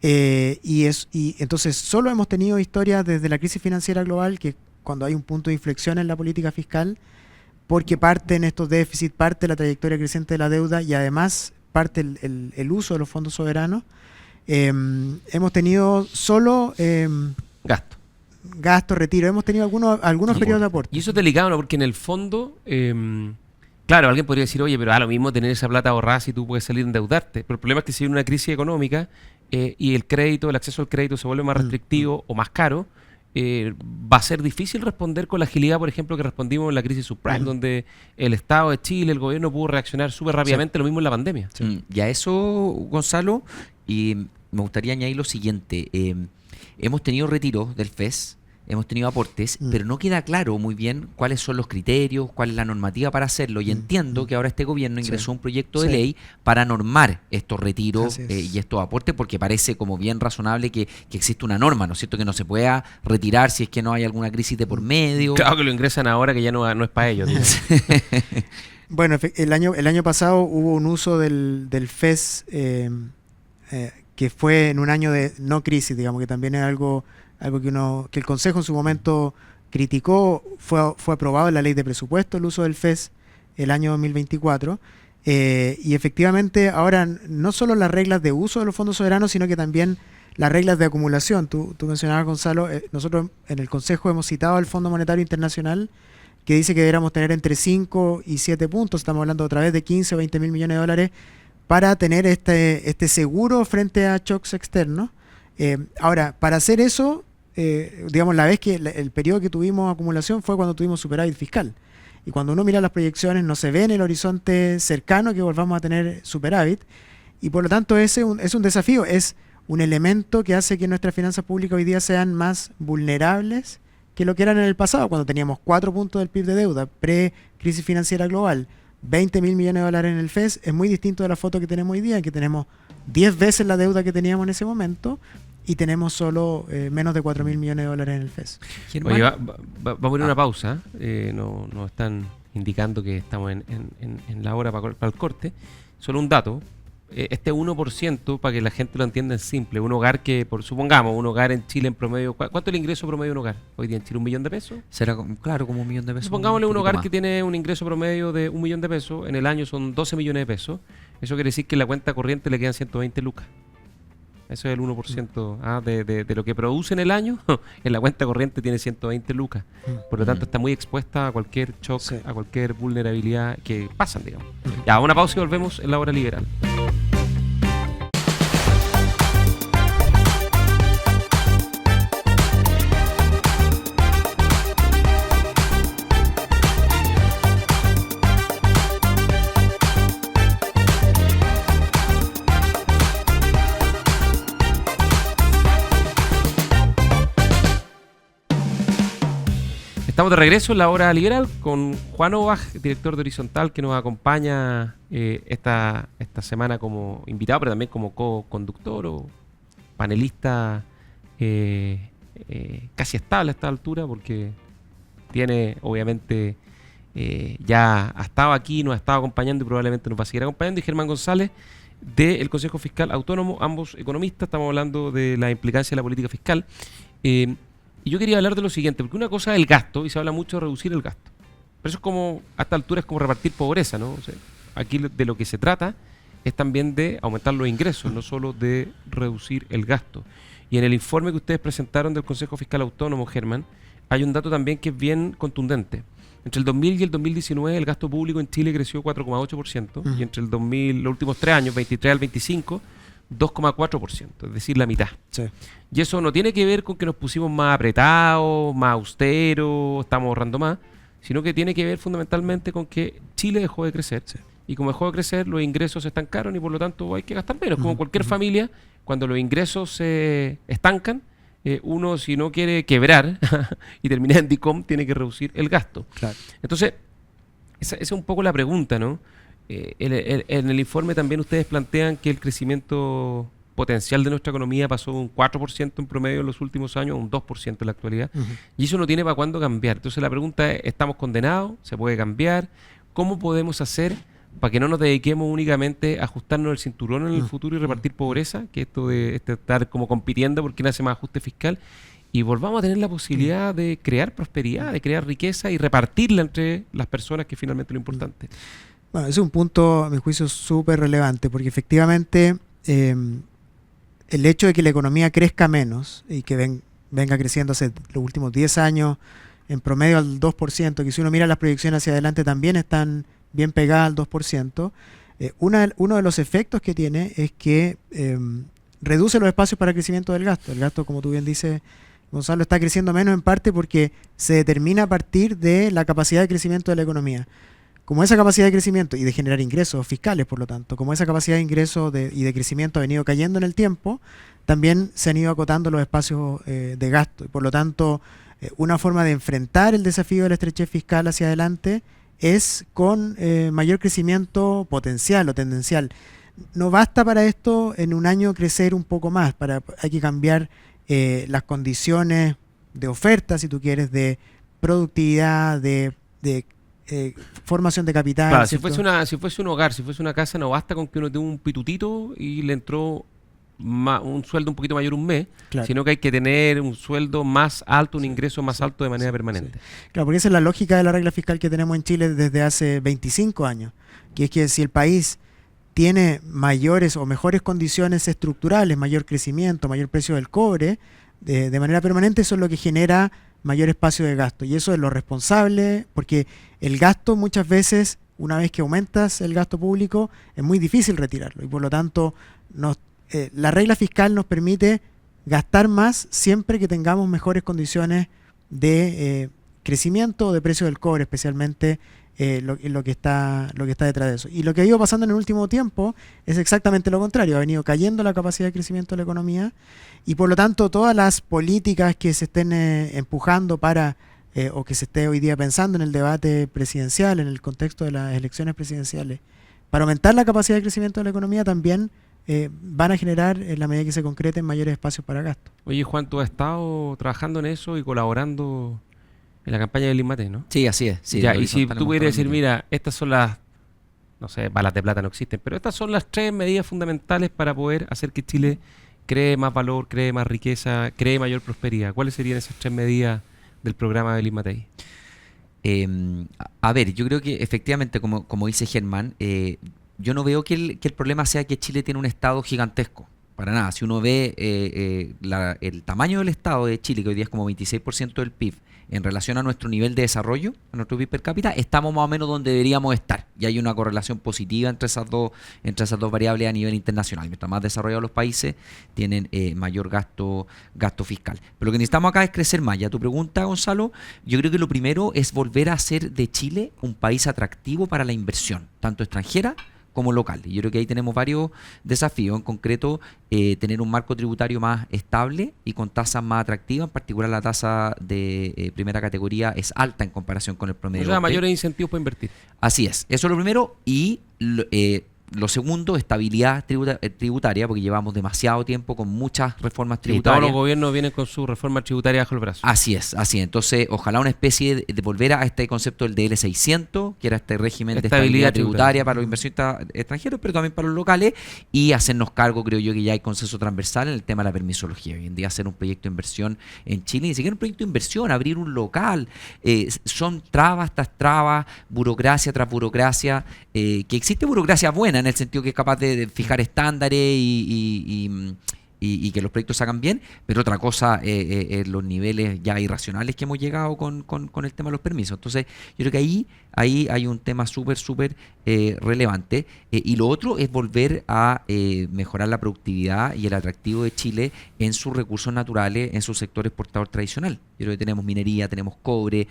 S2: y entonces solo hemos tenido historias desde la crisis financiera global, que cuando hay un punto de inflexión en la política fiscal, porque parten estos déficits, parte la trayectoria creciente de la deuda y además parte el uso de los fondos soberanos. Hemos tenido solo
S1: gasto.
S2: gasto, retiro, hemos tenido algunos
S1: Sí,
S2: periodos de aporte.
S1: Y eso es delicado, ¿no? Porque en el fondo, claro, alguien podría decir, oye, pero a lo mismo tener esa plata ahorrada si tú puedes salir a endeudarte. Pero el problema es que si hay una crisis económica y el crédito, el acceso al crédito se vuelve más restrictivo o más caro, va a ser difícil responder con la agilidad, por ejemplo, que respondimos en la crisis subprime, donde el Estado de Chile, el gobierno pudo reaccionar súper rápidamente, lo mismo en la pandemia.
S3: Y a eso, Gonzalo, y me gustaría añadir lo siguiente. Hemos tenido retiros del FES, hemos tenido aportes, pero no queda claro muy bien cuáles son los criterios, cuál es la normativa para hacerlo. Y entiendo que ahora este gobierno ingresó un proyecto de ley para normar estos retiros y estos aportes, porque parece como bien razonable que existe una norma, ¿no es cierto? Que no se pueda retirar si es que no hay alguna crisis de por medio.
S1: Claro que lo ingresan ahora, que ya no es para ellos.
S2: Bueno, el año pasado hubo un uso del FES que fue en un año de no crisis, digamos, que también es algo que el Consejo en su momento criticó. Fue aprobado en la ley de presupuesto el uso del FES el año 2024, y efectivamente ahora no solo las reglas de uso de los fondos soberanos, sino que también las reglas de acumulación. Tú mencionabas, Gonzalo, nosotros en el Consejo hemos citado al Fondo Monetario Internacional, que dice que deberíamos tener entre 5 y 7 puntos, estamos hablando otra vez de 15 o 20 mil millones de dólares, para tener este seguro frente a shocks externos. Ahora, para hacer eso, digamos, la vez que el periodo que tuvimos acumulación fue cuando tuvimos superávit fiscal. Y cuando uno mira las proyecciones, no se ve en el horizonte cercano que volvamos a tener superávit. Y por lo tanto, es un desafío, es un elemento que hace que nuestras finanzas públicas hoy día sean más vulnerables que lo que eran en el pasado, cuando teníamos 4 puntos del PIB de deuda, pre-crisis financiera global, 20 mil millones de dólares en el FES. Es muy distinto de la foto que tenemos hoy día, en que tenemos 10 veces la deuda que teníamos en ese momento y tenemos solo menos de 4 mil millones de dólares en el FES.
S1: Oye, vamos a poner una pausa. Nos están indicando que estamos en la hora para el corte. Solo un dato. Este 1%, para que la gente lo entienda, es simple. Un hogar supongamos, un hogar en Chile en promedio, ¿cuánto es el ingreso promedio de un hogar hoy día en Chile? ¿1 millón de pesos?
S3: Será, claro, como 1 millón de pesos.
S1: Supongámosle un
S3: poquito
S1: hogar
S3: más.
S1: que tiene un ingreso promedio de 1 millón de pesos, en el año son 12 millones de pesos. Eso quiere decir que en la cuenta corriente le quedan 120 lucas. Eso es el 1% de lo que produce en el año. En la cuenta corriente tiene 120 lucas. Por lo tanto, está muy expuesta a cualquier shock, a cualquier vulnerabilidad que pasan, digamos. Ya, una pausa y volvemos en la hora liberal. Estamos de regreso en la hora liberal con Juan Obaj, director de Horizontal, que nos acompaña esta semana como invitado, pero también como co-conductor o panelista casi estable a esta altura, porque tiene, obviamente, ya ha estado aquí, nos ha estado acompañando y probablemente nos va a seguir acompañando. Y Germán González, del Consejo Fiscal Autónomo, ambos economistas. Estamos hablando de la implicancia de la política fiscal. Y yo quería hablar de lo siguiente, porque una cosa es el gasto, y se habla mucho de reducir el gasto. Pero eso es como, a esta altura es como repartir pobreza, ¿no? O sea, aquí de lo que se trata es también de aumentar los ingresos, no solo de reducir el gasto. Y en el informe que ustedes presentaron del Consejo Fiscal Autónomo, Germán, hay un dato también que es bien contundente. Entre el 2000 y el 2019 el gasto público en Chile creció 4,8%, y entre el 2000, los últimos 3 años, 23 al 25, 2,4%, es decir, la mitad.
S2: Sí.
S1: Y eso no tiene que ver con que nos pusimos más apretados, más austeros, estamos ahorrando más, sino que tiene que ver fundamentalmente con que Chile dejó de crecer.
S2: Sí.
S1: Y como dejó de crecer, los ingresos se estancaron y por lo tanto hay que gastar menos. Como cualquier familia, cuando los ingresos se estancan, uno, si no quiere quebrar y terminar en DICOM, tiene que reducir el gasto.
S2: Claro.
S1: Entonces, esa es un poco la pregunta, ¿no? En el informe también ustedes plantean que el crecimiento potencial de nuestra economía pasó de un 4% en promedio en los últimos años a un 2% en la actualidad. Y eso no tiene para cuándo cambiar. Entonces la pregunta es, ¿estamos condenados? ¿Se puede cambiar? ¿Cómo podemos hacer para que no nos dediquemos únicamente a ajustarnos el cinturón en el futuro y repartir pobreza? Que esto de estar como compitiendo por quién hace más ajuste fiscal. Y volvamos a tener la posibilidad de crear prosperidad, de crear riqueza y repartirla entre las personas, que es finalmente lo importante.
S2: Bueno, ese es un punto, a mi juicio, súper relevante, porque efectivamente el hecho de que la economía crezca menos y que venga creciendo hace los últimos 10 años en promedio al 2%, que si uno mira las proyecciones hacia adelante también están bien pegadas al 2%, uno de los efectos que tiene es que reduce los espacios para el crecimiento del gasto. El gasto, como tú bien dices, Gonzalo, está creciendo menos en parte porque se determina a partir de la capacidad de crecimiento de la economía. Como esa capacidad de crecimiento y de generar ingresos fiscales, por lo tanto, como esa capacidad de ingreso y de crecimiento ha venido cayendo en el tiempo, también se han ido acotando los espacios de gasto. Y por lo tanto, una forma de enfrentar el desafío de la estrechez fiscal hacia adelante es con mayor crecimiento potencial o tendencial. No basta para esto en un año crecer un poco más, hay que cambiar las condiciones de oferta, si tú quieres, de productividad, de formación de capital.
S1: Claro, si fuese un hogar, si fuese una casa, no basta con que uno tenga un pitutito y le entró un sueldo un poquito mayor un mes,
S2: Claro.
S1: sino que hay que tener un sueldo más alto, un ingreso más alto de manera permanente.
S2: Sí. Claro, porque esa es la lógica de la regla fiscal que tenemos en Chile desde hace 25 años, que es que si el país tiene mayores o mejores condiciones estructurales, mayor crecimiento, mayor precio del cobre, de manera permanente, eso es lo que genera mayor espacio de gasto. Y eso es lo responsable, porque el gasto muchas veces, una vez que aumentas el gasto público, es muy difícil retirarlo. Y por lo tanto, la regla fiscal nos permite gastar más siempre que tengamos mejores condiciones de crecimiento o de precio del cobre, especialmente lo que está detrás de eso. Y lo que ha ido pasando en el último tiempo es exactamente lo contrario. Ha venido cayendo la capacidad de crecimiento de la economía y por lo tanto todas las políticas que se estén empujando o que se esté hoy día pensando en el debate presidencial, en el contexto de las elecciones presidenciales, para aumentar la capacidad de crecimiento de la economía también van a generar, en la medida que se concreten, mayores espacios para gasto.
S1: Oye, Juan, tú has estado trabajando en eso y colaborando en la campaña del INMATE, ¿no?
S3: Sí, así es. Sí,
S1: ya,
S3: lo
S1: y si
S3: hemos
S1: tú pudieras decir,
S3: estado
S1: mira, estas son las, no sé, balas de plata no existen, pero estas son las 3 medidas fundamentales para poder hacer que Chile cree más valor, cree más riqueza, cree mayor prosperidad. ¿Cuáles serían esas 3 medidas del programa del INMATEI?
S3: A ver, yo creo que efectivamente, como dice Germán, yo no veo que el problema sea que Chile tiene un Estado gigantesco. Para nada. Si uno ve el tamaño del Estado de Chile, que hoy día es como 26% del PIB, en relación a nuestro nivel de desarrollo, a nuestro PIB per cápita, estamos más o menos donde deberíamos estar. Y hay una correlación positiva entre esas dos variables a nivel internacional. Mientras más desarrollados los países, tienen mayor gasto fiscal. Pero lo que necesitamos acá es crecer más. Ya tu pregunta, Gonzalo, yo creo que lo primero es volver a hacer de Chile un país atractivo para la inversión, tanto extranjera como local. Y yo creo que ahí tenemos varios desafíos. En concreto, tener un marco tributario más estable y con tasas más atractivas. En particular, la tasa de primera categoría es alta en comparación con el promedio.
S1: O sea, mayores incentivos para invertir.
S3: Así es. Eso es lo primero. Y lo segundo, estabilidad tributaria, porque llevamos demasiado tiempo con muchas reformas
S1: Y
S3: tributarias.
S1: todos los gobiernos vienen con su reforma tributaria bajo el brazo.
S3: Así es, así es. Entonces, ojalá una especie de volver a este concepto del DL600, que era este régimen de estabilidad tributaria para los inversionistas extranjeros, pero también para los locales, y hacernos cargo, creo yo, que ya hay consenso transversal en el tema de la permisología. Hoy en día hacer un proyecto de inversión en Chile, ni siquiera un proyecto de inversión, abrir un local, son trabas tras trabas, burocracia tras burocracia, que existe burocracia buena, en el sentido que es capaz de fijar estándares y que los proyectos se hagan bien, pero otra cosa los niveles ya irracionales que hemos llegado con el tema de los permisos. Entonces, yo creo que ahí hay un tema súper relevante. Y lo otro es volver a mejorar la productividad y el atractivo de Chile en sus recursos naturales, en su sector exportador tradicional. Yo creo que tenemos minería, tenemos cobre,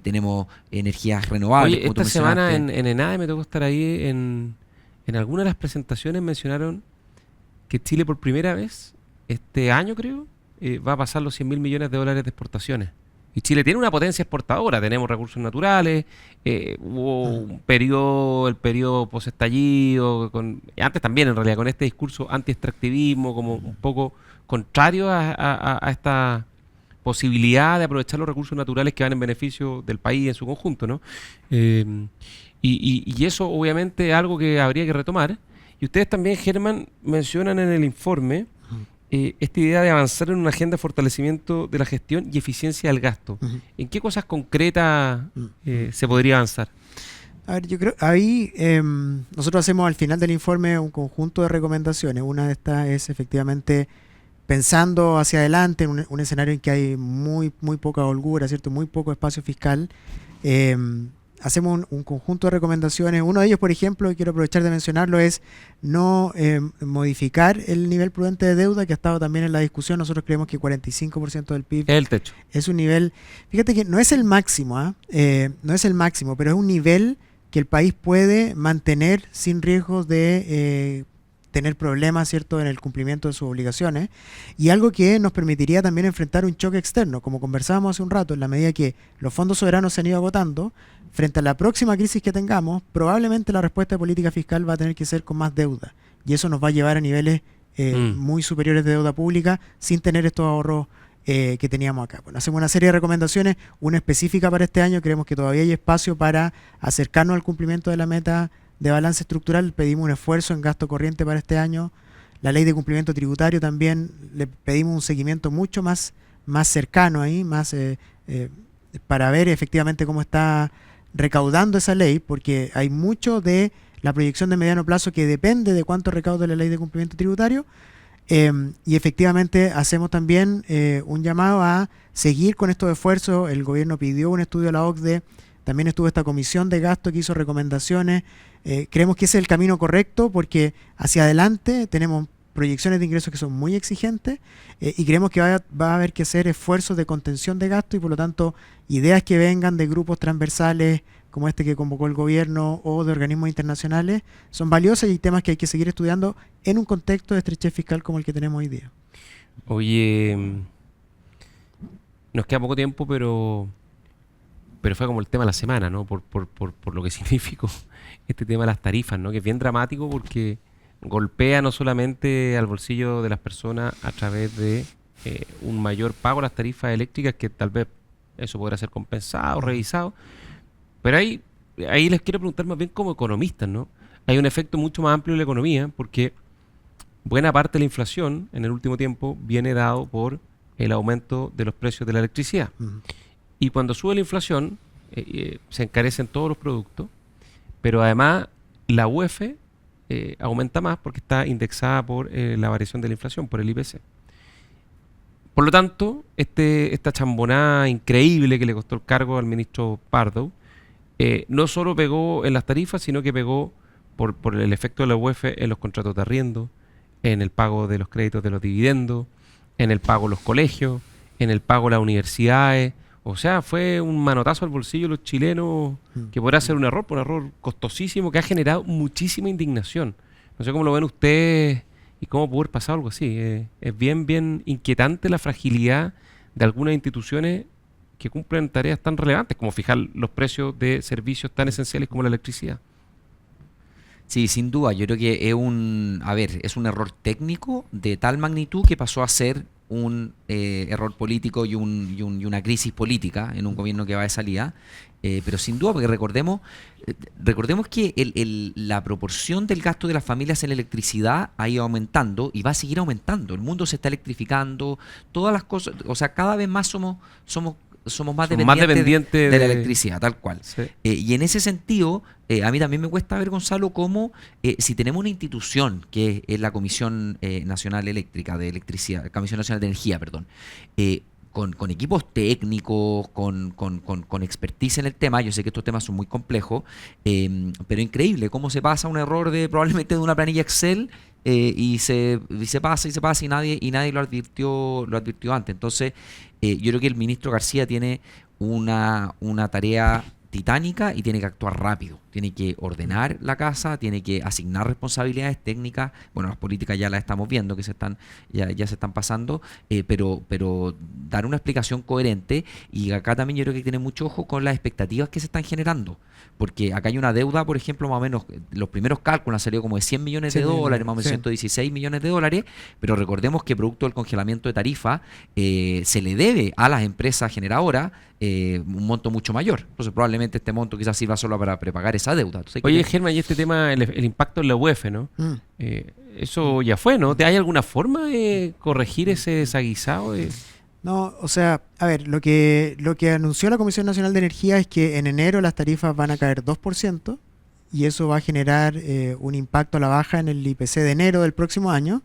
S3: tenemos energías renovables.
S1: Oye,
S3: como tú
S1: esta semana
S3: mencionaste.
S1: en ENADE me tocó estar ahí en algunas de las presentaciones mencionaron que Chile por primera vez, este año creo, va a pasar los 100.000 millones de dólares de exportaciones. Y Chile tiene una potencia exportadora, tenemos recursos naturales, hubo un periodo, el periodo posestallido, antes también en realidad, con este discurso anti-extractivismo, como un poco contrario a esta posibilidad de aprovechar los recursos naturales que van en beneficio del país en su conjunto, ¿no? Y eso obviamente es algo que habría que retomar. Y ustedes también, Germán, mencionan en el informe esta idea de avanzar en una agenda de fortalecimiento de la gestión y eficiencia del gasto. ¿En qué cosas concretas se podría avanzar?
S2: A ver, yo creo, ahí nosotros hacemos al final del informe un conjunto de recomendaciones. Una de estas es efectivamente pensando hacia adelante en un escenario en que hay muy poca holgura, ¿cierto? Muy poco espacio fiscal. Hacemos un conjunto de recomendaciones. Uno de ellos, por ejemplo, y quiero aprovechar de mencionarlo, es no modificar el nivel prudente de deuda, que ha estado también en la discusión. Nosotros creemos que 45% del PIB
S1: Es el techo.
S2: es un nivel, fíjate que no es el máximo, no es el máximo, pero es un nivel que el país puede mantener sin riesgo de tener problemas, ¿cierto?, en el cumplimiento de sus obligaciones, y algo que nos permitiría también enfrentar un choque externo, como conversábamos hace un rato, en la medida que los fondos soberanos se han ido agotando. Frente a la próxima crisis que tengamos, probablemente la respuesta de política fiscal va a tener que ser con más deuda, y eso nos va a llevar a niveles muy superiores de deuda pública sin tener estos ahorros que teníamos acá. Bueno, hacemos una serie de recomendaciones, una específica para este año. Creemos que todavía hay espacio para acercarnos al cumplimiento de la meta de balance estructural. Pedimos un esfuerzo en gasto corriente para este año. La ley de cumplimiento tributario también le pedimos un seguimiento mucho más cercano ahí, para ver efectivamente cómo está recaudando esa ley, porque hay mucho de la proyección de mediano plazo que depende de cuánto recaude la ley de cumplimiento tributario. Y efectivamente hacemos también un llamado a seguir con estos esfuerzos. El gobierno pidió un estudio a la OCDE, también estuvo esta comisión de gasto que hizo recomendaciones. Creemos que ese es el camino correcto, porque hacia adelante tenemos proyecciones de ingresos que son muy exigentes, y creemos que va a haber que hacer esfuerzos de contención de gasto, y por lo tanto ideas que vengan de grupos transversales como este que convocó el gobierno o de organismos internacionales son valiosas, y temas que hay que seguir estudiando en un contexto de estrechez fiscal como el que tenemos hoy día.
S1: Oye, nos queda poco tiempo, pero fue como el tema de la semana, ¿no? Por lo que significó este tema de las tarifas, ¿no? Que es bien dramático porque golpea no solamente al bolsillo de las personas a través de un mayor pago a las tarifas eléctricas, que tal vez eso podrá ser compensado, revisado, pero ahí les quiero preguntar más bien como economistas, ¿no? Hay un efecto mucho más amplio en la economía, porque buena parte de la inflación en el último tiempo viene dado por el aumento de los precios de la electricidad. Y cuando sube la inflación, se encarecen todos los productos, pero además la UEF aumenta más porque está indexada por la variación de la inflación, por el IPC. Por lo tanto, esta chambonada increíble que le costó el cargo al ministro Pardo, no solo pegó en las tarifas, sino que pegó por el efecto de la UEF en los contratos de arriendo, en el pago de los créditos de los dividendos, en el pago de los colegios, en el pago de las universidades. O sea, fue un manotazo al bolsillo de los chilenos que podrá ser un error costosísimo que ha generado muchísima indignación. No sé cómo lo ven ustedes y cómo pudo haber pasado algo así. Es bien inquietante la fragilidad de algunas instituciones que cumplen tareas tan relevantes como fijar los precios de servicios tan esenciales como la electricidad.
S3: Sí, sin duda. Yo creo que es un error técnico de tal magnitud que pasó a ser un error político y una crisis política en un gobierno que va de salida. Pero sin duda, porque recordemos que la proporción del gasto de las familias en electricidad ha ido aumentando y va a seguir aumentando. El mundo se está electrificando, todas las cosas, o sea, cada vez más somos más dependientes de la electricidad, tal cual.
S1: Sí.
S3: Y en ese sentido, a mí también me cuesta ver, Gonzalo, cómo si tenemos una institución que es la Comisión Nacional Eléctrica de Electricidad, Comisión Nacional de Energía, perdón, con equipos técnicos, con expertise en el tema. Yo sé que estos temas son muy complejos, pero increíble cómo se pasa un error probablemente de una planilla Excel y se pasa y nadie lo advirtió antes. Entonces, yo creo que el ministro García tiene una tarea titánica y tiene que actuar rápido. Tiene que ordenar la casa, tiene que asignar responsabilidades técnicas. Bueno, las políticas ya las estamos viendo, que ya se están pasando, pero dar una explicación coherente. Y acá también yo creo que tiene mucho ojo con las expectativas que se están generando. Porque acá hay una deuda, por ejemplo, más o menos, los primeros cálculos han salido como de 100 millones de dólares, más o menos 116 millones de dólares, pero recordemos que producto del congelamiento de tarifa se le debe a las empresas generadoras un monto mucho mayor. Entonces probablemente este monto quizás sirva solo para prepagar esa deuda. Entonces,
S1: Oye, Germán, y este tema, el impacto en la UEF, ¿no? Eso ya fue, ¿no? ¿Hay alguna forma de corregir ese desaguisado?
S2: No, o sea, a ver, lo que anunció la Comisión Nacional de Energía es que en enero las tarifas van a caer 2% y eso va a generar un impacto a la baja en el IPC de enero del próximo año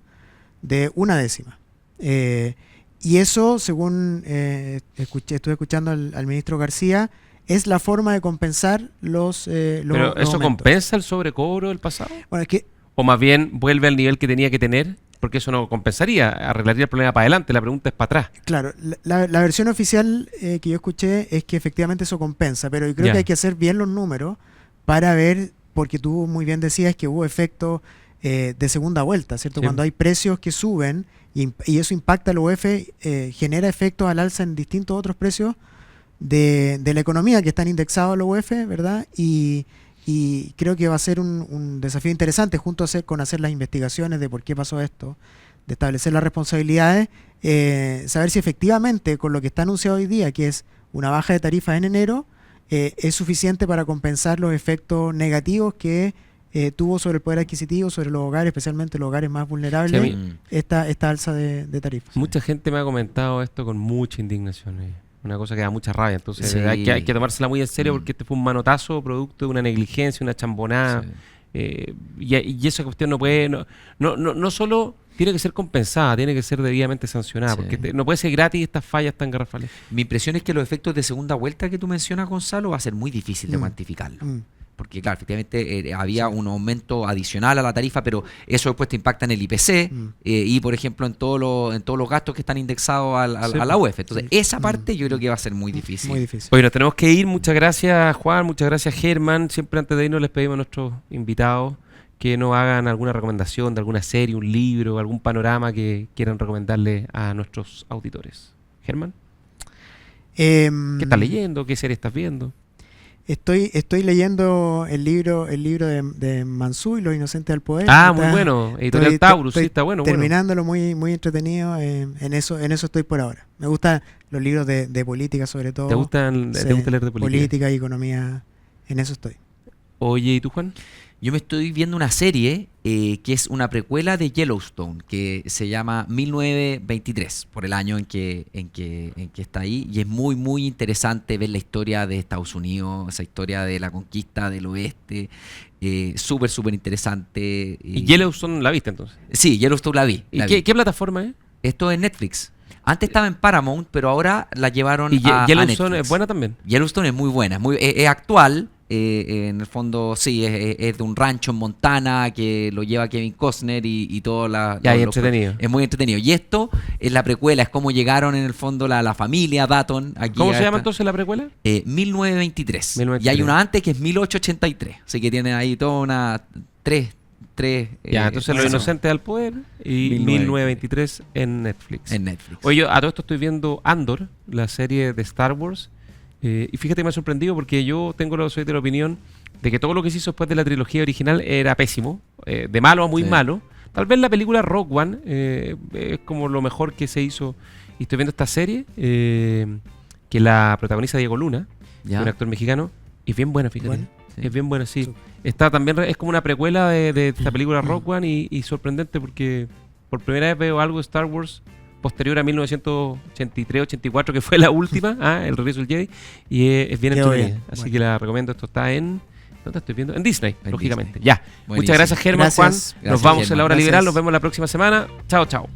S2: de 0,1. Y eso, según estuve escuchando al ministro García, es la forma de compensar los
S1: ¿Pero eso
S2: aumentos.
S1: compensa el sobrecobro del pasado?
S2: Bueno, es que
S1: ¿O más bien vuelve al nivel que tenía que tener? Porque eso no compensaría, arreglaría el problema para adelante. La pregunta es para atrás.
S2: claro, la versión oficial que yo escuché es que efectivamente eso compensa, pero yo creo
S1: Ya.
S2: que hay que hacer bien los números para ver, porque tú muy bien decías que hubo efectos de segunda vuelta, ¿cierto?
S1: Sí.
S2: Cuando hay precios que suben y eso impacta al UF, genera efectos al alza en distintos otros precios de la economía que están indexados al UF, ¿verdad? Y creo que va a ser un desafío interesante con hacer las investigaciones de por qué pasó esto, de establecer las responsabilidades, saber si efectivamente con lo que está anunciado hoy día, que es una baja de tarifas en enero, es suficiente para compensar los efectos negativos que tuvo sobre el poder adquisitivo, sobre los hogares, especialmente los hogares más vulnerables,
S1: Sí, a mí-
S2: esta alza de tarifas.
S1: Mucha gente me ha comentado esto con mucha indignación. Una cosa que da mucha rabia. Entonces
S3: Sí.
S1: hay que tomársela muy en serio porque este fue un manotazo producto de una negligencia, una chambonada.
S3: Sí.
S1: Y esa cuestión no solo tiene que ser compensada, tiene que ser debidamente sancionada,
S3: Sí.
S1: porque no puede ser gratis estas fallas tan garrafales.
S3: Mi impresión es que los efectos de segunda vuelta que tú mencionas, Gonzalo, va a ser muy difícil de cuantificarlo. Porque, claro, efectivamente había un aumento adicional a la tarifa, pero eso después te impacta en el IPC y, por ejemplo, en todos los gastos que están indexados a la UEF. Entonces, esa parte yo creo que va a ser muy difícil.
S2: Muy difícil.
S1: Oye, nos tenemos que ir. Muchas gracias, Juan. Muchas gracias, Germán. Siempre antes de irnos les pedimos a nuestros invitados que nos hagan alguna recomendación de alguna serie, un libro, algún panorama que quieran recomendarle a nuestros auditores. Germán, ¿qué estás leyendo? ¿Qué serie estás viendo?
S2: Estoy leyendo el libro de Mansú y Los Inocentes del Poder.
S1: Ah,
S2: Está-
S1: muy bueno. Editorial Taurus, sí, está bueno.
S2: Terminándolo muy, muy entretenido. En eso estoy por ahora. Me gustan los libros de política, sobre todo.
S1: ¿Te gusta leer de política?
S2: Y economía. En eso estoy.
S1: Oye, ¿y tú, Juan?
S3: Yo me estoy viendo una serie que es una precuela de Yellowstone, que se llama 1923, por el año en que está ahí. Y es muy, muy interesante ver la historia de Estados Unidos, esa historia de la conquista del oeste. Súper, súper interesante.
S1: ¿Y Yellowstone la viste entonces?
S3: Sí, Yellowstone la vi.
S1: ¿Y qué plataforma es?
S3: Esto es Netflix. Antes estaba en Paramount, pero ahora la llevaron
S1: ¿Y
S3: a
S1: Yellowstone
S3: Netflix.
S1: es buena también?
S3: Yellowstone es muy buena, es actual, En el fondo, sí, es de un rancho en Montana que lo lleva Kevin Costner y todo
S1: Ya, y entretenido.
S3: Es muy entretenido. Y esto es la precuela, es cómo llegaron en el fondo la familia Dutton aquí.
S1: ¿Cómo se llama entonces la precuela?
S3: 1923.
S1: 1923.
S3: Y hay una antes que es 1883. Así que tienen ahí toda una... Tres.
S1: Ya, entonces Los Inocentes al Poder y 1923 en Netflix.
S3: En Netflix.
S1: Oye, yo a todo esto estoy viendo Andor, la serie de Star Wars. Y fíjate que me ha sorprendido porque soy de la opinión de que todo lo que se hizo después de la trilogía original era pésimo, de malo a muy malo. Tal vez la película Rogue One es como lo mejor que se hizo. Y estoy viendo esta serie que la protagoniza Diego Luna, un actor mexicano, y es bien buena, fíjate.
S2: Bueno,
S1: sí. Es bien buena, sí. Está también, es como una precuela de esta película Rogue One y sorprendente porque por primera vez veo algo de Star Wars posterior a 1983-84, que fue la última, el regreso del Jedi, y es bien entretenida. Así que la recomiendo. Esto está en... ¿Dónde estoy viendo? En Disney, lógicamente.
S3: Disney.
S1: Ya.
S3: Buenísimo.
S1: Muchas gracias, Germán, Juan. Nos vamos
S3: Germán.
S1: en la hora
S2: Gracias.
S1: liberal. Nos vemos la próxima semana. Chao, chao.